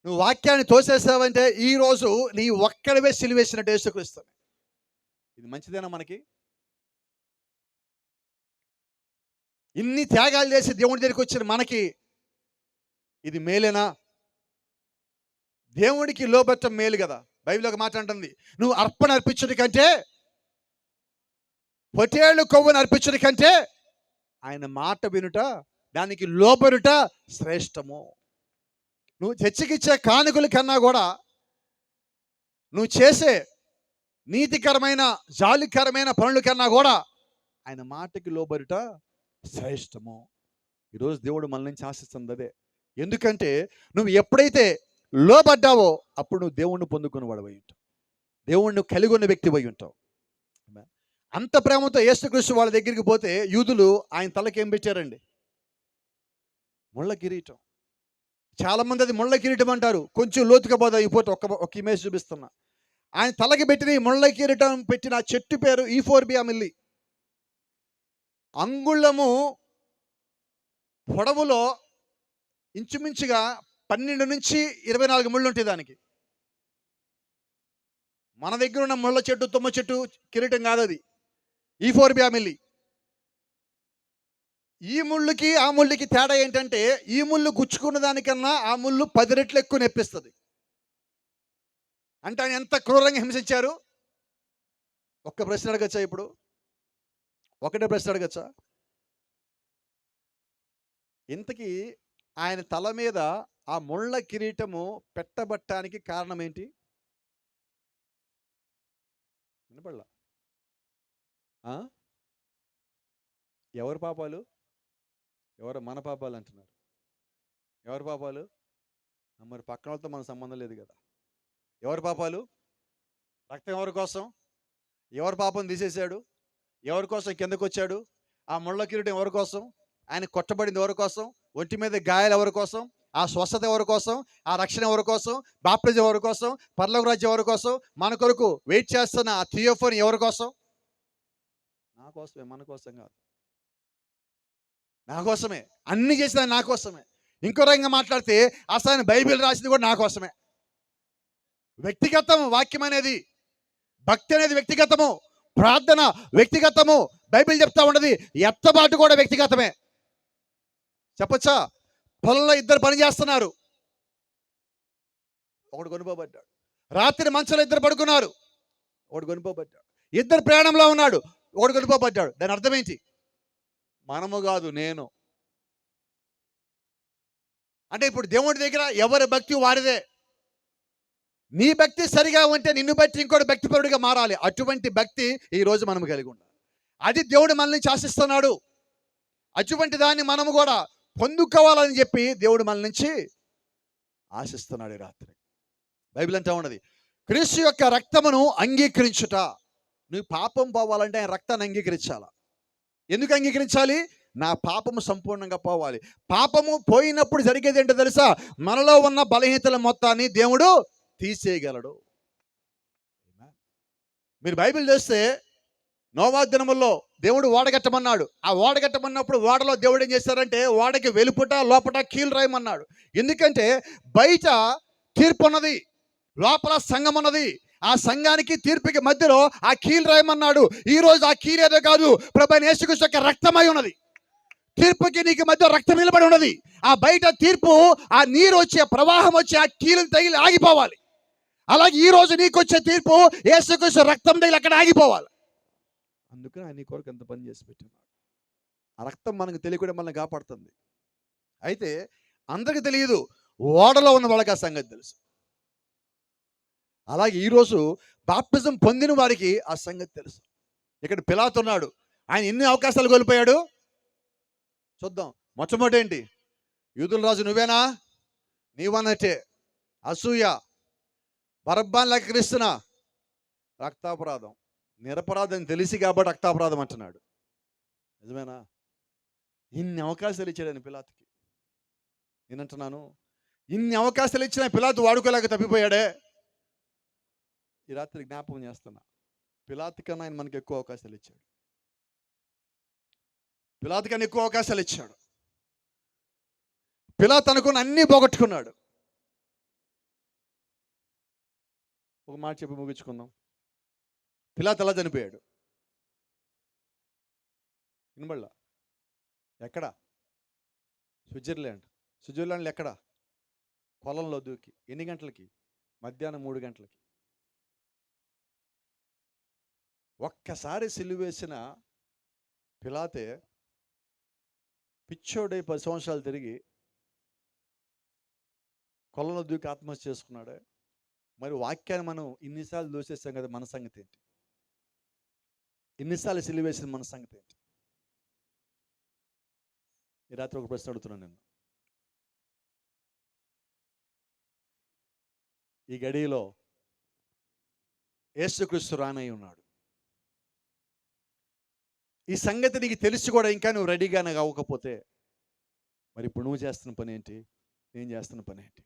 నువ్వు వాక్యాన్ని తోసేసావంటే ఈరోజు నీ ఒక్కడివే సిలువేసినట్టు యేసుక్రీస్తుని. ఇది మంచిదేనా మనకి? ఇన్ని త్యాగాలు చేసి దేవుడి దగ్గరికి వచ్చిన మనకి ఇది మేలేనా? దేవుడికి లోబట్టం మేలు కదా. బైబిల్ ఒక మాట అంటుంది, నువ్వు అర్పణ అర్పించుడి కంటే, పొటేళ్ళు కొవ్వును అర్పించుడి కంటే ఆయన మాట వినుట, దానికి లోబడుట శ్రేష్టము. నువ్వు చర్చికిచ్చే కానుకల కన్నా కూడా నువ్వు చేసే నీతికరమైన జాలికరమైన పనుల కన్నా కూడా ఆయన మాటకి లోబడుట శ్రేష్టము. ఈరోజు దేవుడు మన నుంచి ఆశిస్తుంది అదే. ఎందుకంటే నువ్వు ఎప్పుడైతే లోబడ్డావో అప్పుడు నువ్వు దేవుణ్ణి పొందుకుని వాడవై ఉంటావు, దేవుణ్ణి కలిగి ఉన్న వ్యక్తి అయి ఉంటావు. అంత ప్రేమతో యేసుక్రీస్తు వాళ్ళ దగ్గరికి పోతే యూదులు ఆయన తలకి ఏం పెట్టారండి? ముళ్ళ కిరీటం. చాలామంది అది ముళ్ళ కిరీటం అంటారు. కొంచెం లోతుగా పోదా ఈ పోతే ఒక ఇమేజ్ చూపిస్తున్నా. ఆయన తలకి పెట్టిన ఈ ముళ్ళ కిరీటం పెట్టిన చెట్టు పేరు ఈఫోర్బియా మిల్లీ. అంగుళము పొడవులో ఇంచుమించుగా 12 నుంచి 24 ముళ్ళు ఉంటాయి దానికి. మన దగ్గర ఉన్న ముళ్ళ చెట్టు, తుమ్మ చెట్టు కిరీటం కాదు అది, ఈఫోర్బియా మిల్లీ. ఈ ముళ్ళుకి ఆ ముళ్ళుకి తేడా ఏంటంటే, ఈ ముళ్ళు గుచ్చుకున్న దానికన్నా ఆ ముళ్ళు 10 రెట్లు ఎక్కువ నొప్పిస్తుంది. అంటే ఆయన ఎంత క్రూరంగా హింసించారు. ఒక్క ప్రశ్న అడగచ్చా? ఇప్పుడు ఒకటే ప్రశ్న అడగచ్చా? ఇంతకీ ఆయన తల మీద ఆ ముళ్ళ కిరీటము పెట్టబట్టానికి కారణం ఏంటి? వినపడలా? ఆ? ఎవరి పాపాలు? ఎవరు మన పాపాలు అంటున్నారు? ఎవరి పాపాలు? మరి పక్కన వాళ్ళతో మన సంబంధం లేదు కదా. ఎవరి పాపాలు? రక్తం ఎవరి కోసం? ఎవరి పాపం తీసేశాడు? ఎవరి కోసం కిందకు వచ్చాడు? ఆ ముళ్ళ కిరీటం ఎవరి కోసం? ఆయన కొట్టబడింది ఎవరి కోసం? ఒంటి మీద గాయాలు ఎవరి కోసం? ఆ స్వస్థత ఎవరి కోసం? ఆ రక్షణ ఎవరి కోసం? బాప్టిజం ఎవరి కోసం? పరలోక రాజ్యం ఎవరి కోసం? మన కొరకు వెయిట్ చేస్తున్న ఆ థియోఫనీ ఎవరి కోసం? నా కోసమే, మన కోసం కాదు. నా కోసమే. అన్ని చేసిన నా కోసమే. ఇంకో రకంగా మాట్లాడితే అసలు ఆయన బైబిల్ రాసింది కూడా నా కోసమే. వ్యక్తిగతం వాక్యం అనేది, భక్తి అనేది వ్యక్తిగతము, ప్రార్థన వ్యక్తిగతము. బైబిల్ చెప్తా ఉన్నది ఎత్తబాటు కూడా వ్యక్తిగతమే. చెప్పచ్చా? పొలంలో ఇద్దరు పని చేస్తున్నారు, ఒకడు కొనుక్కోబడ్డాడు. రాత్రి మంచంలో ఇద్దరు పడుకున్నారు, ఒకడు కొనుక్కోబడ్డాడు. ఇద్దరు ప్రయాణంలో ఉన్నాడు, ఒకడు కొనుక్కోబడ్డాడు. దాని అర్థం ఏంటి? మనము కాదు, నేను. అంటే ఇప్పుడు దేవుడి దగ్గర ఎవరి భక్తి వారిదే. నీ భక్తి సరిగా ఉంటే నిన్ను బట్టి ఇంకోటి భక్తిపరుడిగా మారాలి. అటువంటి భక్తి ఈ రోజు మనం కలిగి ఉండాలి. అది దేవుడు మన నుంచి ఆశిస్తున్నాడు. అటువంటి దాన్ని మనము కూడా పొందుకోవాలని చెప్పి దేవుడు మన నుంచి ఆశిస్తున్నాడు ఈ రాత్రి. బైబిల్ అంటా ఉన్నది, క్రీస్తు యొక్క రక్తమును అంగీకరించుట. నువ్వు పాపం పోవాలంటే ఆయన రక్తాన్ని అంగీకరించాలా. ఎందుకు అంగీకరించాలి? నా పాపము సంపూర్ణంగా పోవాలి. పాపము పోయినప్పుడు జరిగేది ఏంటో తెలుసా? మనలో ఉన్న బలహీనతల మొత్తాన్ని దేవుడు తీసేయగలడు. మీరు బైబిల్ చేస్తే నోవా దినముల్లో దేవుడు ఓడగట్టమన్నాడు. ఆ ఓడగట్టమన్నప్పుడు ఓడలో దేవుడు ఏం చేశారంటే ఓడకి వెలుపుట లోపట కీలు రాయమన్నాడు. ఎందుకంటే బయట తీర్పు ఉన్నది, లోపల సంఘం ఉన్నది. ఆ సంఘానికి తీర్పుకి మధ్యలో ఆ కీలు రాయమన్నాడు. ఈ రోజు ఆ కీలు ఏదో కాదు, ప్రభువైన యేసుక్రీస్తు యొక్క రక్తమై ఉన్నది. తీర్పుకి నీకు మధ్య రక్తం నిలబడి ఉన్నది. ఆ బయట తీర్పు, ఆ నీరు వచ్చే ప్రవాహం వచ్చి ఆ కీలుని తగిలి ఆగిపోవాలి. అలాగే ఈ రోజు నీకు వచ్చే తీర్పు యేసుక్రీస్తు రక్తం తగిలి అక్కడ ఆగిపోవాలి. అందుకని ఆయన నీ కొరకు ఎంత పని చేసి పెట్టినాడు. ఆ రక్తం మనకు తెలియకుండా మనల్ని కాపాడుతుంది. అయితే అందరికి తెలియదు, ఓడలో ఉన్న వాళ్ళకి ఆ సంగతి తెలుసు. అలాగే ఈరోజు బాప్టిజం పొందిన వారికి ఆ సంగతి తెలుసు. ఇక్కడ పిలాతు ఉన్నాడు, ఆయన ఎన్ని అవకాశాలు కోల్పోయాడు చూద్దాం. మొట్టమొదటి ఏంటి? యూదుల రాజు నువ్వేనా? నీవన్నట్టే. అసూయ, బరబ్బాన్ లెక్క క్రీస్తునా, రక్తాపరాధం. నిరపరాధం తెలిసి కాబట్టి రక్తాపరాధం అంటున్నాడు. నిజమేనా? ఇన్ని అవకాశాలు ఇచ్చాడని పిలాతుకి. నేనంటున్నాను, ఇన్ని అవకాశాలు ఇచ్చిన పిలాతు వాడుకోలేక తప్పిపోయాడే. ఈ రాత్రి జ్ఞాపకం చేస్తున్నా, పిలాతు కన్నా ఆయన మనకి ఎక్కువ అవకాశాలు ఇచ్చాడు. పిలాతు కన్నా ఎక్కువ అవకాశాలు ఇచ్చాడు. పిలాతు అనుకున్న అన్నీ పోగొట్టుకున్నాడు. ఒక మాట చెప్పి ముగించుకుందాం. పిలాతు ఎలా చనిపోయాడు? వినబడలా? ఎక్కడ? స్విట్జర్లాండ్లో ఎక్కడ? పొలంలో దూకి. ఎన్ని గంటలకి? మధ్యాహ్నం 3 గంటలకి. ఒక్కసారి సిలువేసిన పిలాతే పిచ్చోడై 10 సంవత్సరాలు తిరిగి కొలంలో దూకి ఆత్మహత్య చేసుకున్నాడే. మరి వాక్యాన్ని మనం ఇన్నిసార్లు దూసేసాం కదా, మన సంగతి ఏంటి? ఇన్నిసార్లు సిలువేసిన మన సంగతి ఏంటి? ఈ రాత్రి ఒక ప్రశ్న అడుగుతున్నాను నేను. ఈ గడియలో యేసుక్రీస్తు రానై ఉన్నాడు. ఈ సంగతి నీకు తెలిసి కూడా ఇంకా నువ్వు రెడీగానే అవ్వకపోతే మరి ఇప్పుడు నువ్వు చేస్తున్న పని ఏంటి? నేను చేస్తున్న పని ఏంటి?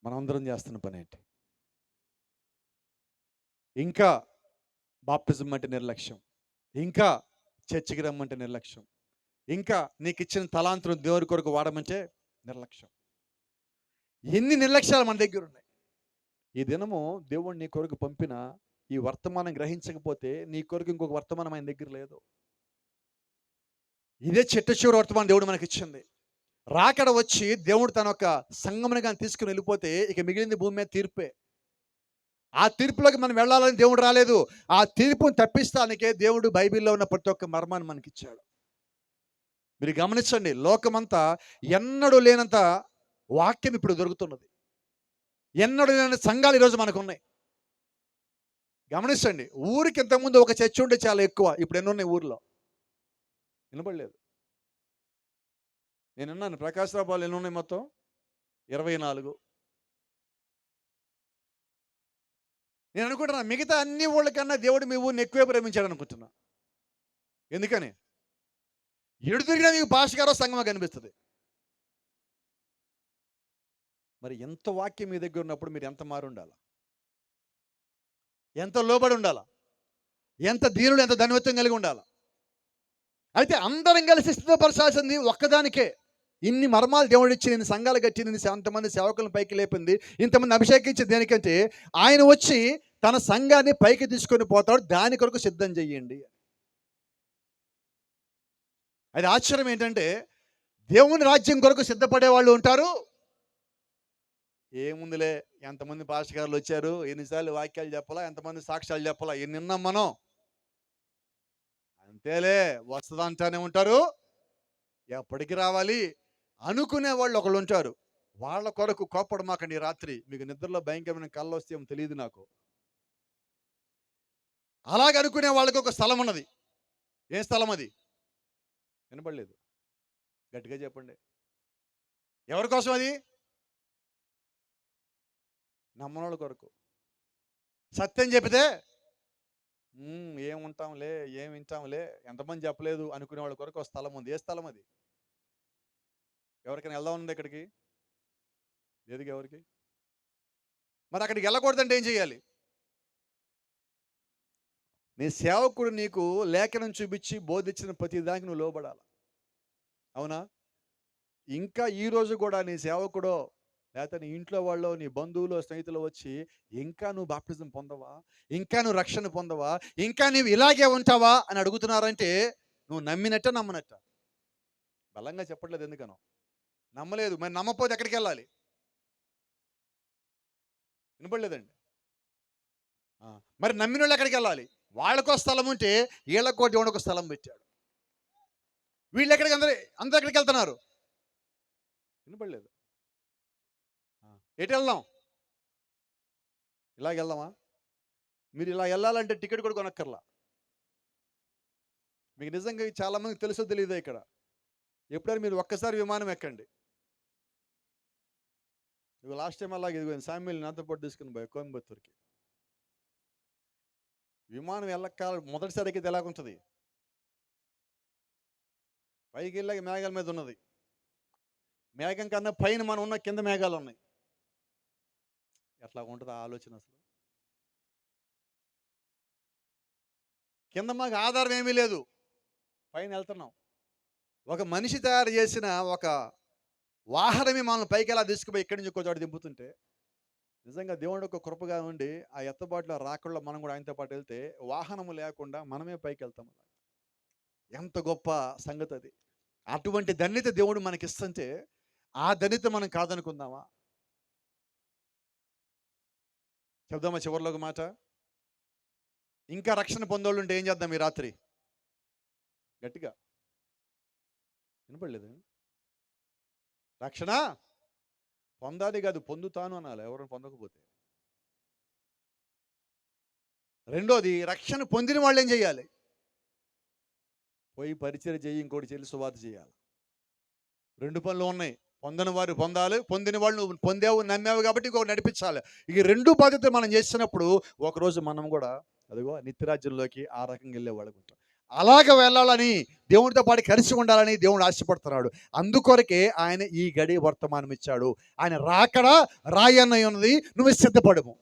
మనందరం చేస్తున్న పని ఏంటి? ఇంకా బాప్టిజం అంటే నిర్లక్ష్యం, ఇంకా చర్చికి రమ్మంటే నిర్లక్ష్యం, ఇంకా నీకు ఇచ్చిన తలాంతులను దేవుడి కొరకు వాడమంటే నిర్లక్ష్యం. ఎన్ని నిర్లక్ష్యాలు మన దగ్గర ఉన్నాయి. ఈ దినము దేవుడు నీ కొరకు పంపిన ఈ వర్తమానం గ్రహించకపోతే నీ కొరకు ఇంకొక వర్తమానం ఆయన దగ్గర లేదు. ఇదే చిట్ట చివరి వర్తమానం దేవుడు మనకి ఇచ్చింది. రాకడ వచ్చి దేవుడు తన యొక్క సంగముని కానీ తీసుకుని వెళ్ళిపోతే ఇక మిగిలింది భూమి మీద తీర్పే. ఆ తీర్పులోకి మనం వెళ్ళాలని దేవుడు రాలేదు. ఆ తీర్పును తప్పిస్తానికే దేవుడు బైబిల్లో ఉన్న ప్రతి ఒక్క మర్మాన్ని మనకి ఇచ్చాడు. మీరు గమనించండి, లోకమంతా ఎన్నడూ లేనంత వాక్యం ఇప్పుడు దొరుకుతున్నది. ఎన్నడూ లేని సంఘాలు ఈరోజు మనకు ఉన్నాయి. గమనించండి, ఊరికి ఇంతకుముందు ఒక చర్చ్ ఉంటే చాలా ఎక్కువ. ఇప్పుడు ఎన్ని ఉన్నాయి ఊర్లో? వినపడలేదు. నేను అన్నాను ప్రకాశరావు పాలు ఎన్ని ఉన్నాయి మొత్తం? 24. నేను అనుకుంటున్నా మిగతా అన్ని ఊళ్ళకన్నా దేవుడు మీ ఊరిని ఎక్కువే ప్రేమించాడు అనుకుంటున్నా. ఎందుకని? ఎడు తిరిగినా మీకు పాస్టర్ గారో సంగమా కనిపిస్తుంది. మరి ఎంత వాక్యం మీ దగ్గర ఉన్నప్పుడు మీరు ఎంత మారు ఉండాలా? ఎంత లోబడి ఉండాలా? ఎంత దీనుడు, ఎంత ధన్యత్వం కలిగి ఉండాలా? అయితే అందరం కలిసి సిద్ధపరచాల్సింది ఒక్కదానికే. ఇన్ని మర్మాలు దేవుడు ఇచ్చి నేను సంఘాలు కట్టి నేను అంతమంది సేవకులను పైకి లేపింది, ఇంతమంది అభిషేకించి దేనికంటే ఆయన వచ్చి తన సంఘాన్ని పైకి తీసుకొని పోతాడు. దాని కొరకు సిద్ధం చెయ్యండి. అది ఆశ్చర్యం ఏంటంటే దేవుని రాజ్యం కొరకు సిద్ధపడే వాళ్ళు ఉంటారు. ఏముందిలే, ఎంతమంది పాస్టర్ గారులు వచ్చారు, ఎన్నిసార్లు వాక్యాలు చెప్పాలా, ఎంతమంది సాక్ష్యాలు చెప్పాలా, ఎన్ని విన్నాం మనం, అంతేలే వస్తుందంటానే ఉంటారు, ఎప్పటికి రావాలి అనుకునే వాళ్ళు ఒకళ్ళు ఉంటారు. వాళ్ళ కొరకు కోప్పడమాకండి. రాత్రి మీకు నిద్రలో భయంకరమైన కళ్ళు వస్తే ఏమో తెలియదు నాకు. అలాగనుకునే వాళ్ళకి ఒక స్థలం ఉన్నది. ఏ స్థలం అది? వినపడలేదు, గట్టిగా చెప్పండి. ఎవరి కోసం అది? నమ్మనోళ్ళ కొరకు. సత్యం చెబితే ఏం ఉంటాంలే, ఏం వింటాంలే, ఎంతమంది చెప్పలేదు అనుకునే వాళ్ళ కొరకు ఒక స్థలం ఉంది. ఏ స్థలం అది? ఎవరికైనా వెళ్దాం ఉంది ఇక్కడికి? లేదుగా ఎవరికి. మరి అక్కడికి వెళ్ళకూడదంటే ఏం చేయాలి? నీ సేవకుడు నీకు లేఖనం చూపించి బోధించిన ప్రతి దానికి నువ్వు లోబడాలి. అవునా? ఇంకా ఈరోజు కూడా నీ సేవకుడో లేకపోతే నీ ఇంట్లో వాళ్ళు, నీ బంధువులు, స్నేహితులు వచ్చి ఇంకా నువ్వు బాప్టిజం పొందవా, ఇంకా నువ్వు రక్షణ పొందవా, ఇంకా నువ్వు ఇలాగే ఉంటావా అని అడుగుతున్నారంటే నువ్వు నమ్మినట్ట నమ్మనట్ట? బలంగా చెప్పట్లేదు. ఎందుకనో నమ్మలేదు. మరి నమ్మపోతే ఎక్కడికి వెళ్ళాలి? వినపడలేదండి. మరి నమ్మిన వాళ్ళు ఎక్కడికి వెళ్ళాలి? వాళ్ళకో స్థలం ఉంటే వీళ్ళకో దేవుడు ఒక స్థలం పెట్టాడు. వీళ్ళు ఎక్కడికి అందరూ ఎక్కడికి వెళ్తున్నారు? వినపడలేదు. ఎటు వెళ్దాం? ఇలాగ వెళ్దామా? మీరు ఇలా వెళ్ళాలంటే టికెట్ కూడా కొనక్కర్లా. మీకు నిజంగా చాలామందికి తెలుసో తెలియదో ఇక్కడ, ఎప్పుడైనా మీరు ఒక్కసారి విమానం ఎక్కండి. ఇవి లాస్ట్ టైం అలాగే ఇదిగో శామ్యుల్ నాతో పాటు తీసుకుని పోయి కోయంబత్తూరుకి. విమానం వెళ్ళక మొదటిసారి ఎక్కితే ఎలాగుంటుంది? పైకి వెళ్ళాక మేఘాల మీద ఉన్నది. మేఘం కన్నా పైన మనం ఉన్న కింద మేఘాలు ఉన్నాయి. ఎట్లా ఉంటుంది ఆ ఆలోచన? అసలు కింద మాకు ఆధారం ఏమీ లేదు, పైన వెళ్తున్నాం. ఒక మనిషి తయారు చేసిన ఒక వాహనమే మనల్ని పైకి ఎలా తీసుకుపోయి ఇక్కడి నుంచి ఇంకో చోట దింపుతుంటే నిజంగా దేవుడు ఒక కృపగా ఉండి ఆ ఎత్తబాటులో రాకుండా మనం కూడా ఆయనతో పాటు వెళ్తే వాహనము లేకుండా మనమే పైకి వెళ్తాం. ఎంత గొప్ప సంగతి అది. అటువంటి ధన్యత దేవుడు మనకి ఇస్తుంటే ఆ ధన్యత మనం కాదనుకుందామా? చెప్దామా చివరిలో ఒక మాట? ఇంకా రక్షణ పొందోళ్ళు ఉంటే ఏం చేద్దాం ఈ రాత్రి? గట్టిగా వినపడలేదు. రక్షణ పొందాలి కాదు, పొందుతాను అనాలి ఎవరు పొందకపోతే. రెండోది, రక్షణ పొందిన వాళ్ళు ఏం చేయాలి? పోయి పరిచయం చేయి, ఇంకోటి చెల్లి సువార్త చేయాలి. 2 పనులు ఉన్నాయి. పొందని వారు పొందాలి, పొందిన వాళ్ళు నువ్వు పొందావు, నమ్మావు కాబట్టి ఇంకొకటి నడిపించాలి. ఈ 2 బాధ్యతలు మనం చేసినప్పుడు ఒకరోజు మనం కూడా అదిగో నిత్యరాజ్యంలోకి ఆ రకంగా వెళ్ళే వాళ్ళకు ఉంటాం. అలాగ వెళ్ళాలని, దేవుడితో పాటు కలిసి ఉండాలని దేవుడు ఆశపడుతున్నాడు. అందుకొరకే ఆయన ఈ గడి వర్తమానం ఇచ్చాడు. ఆయన రాకడా రాయన్న ఉన్నది, నువ్వు సిద్ధపడము.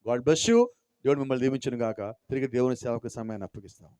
God bless you. దేవుడు మిమ్మల్ని దీవించును గాక. తిరిగి దేవుని సేవకు సమయాన్ని అప్పగిస్తాం.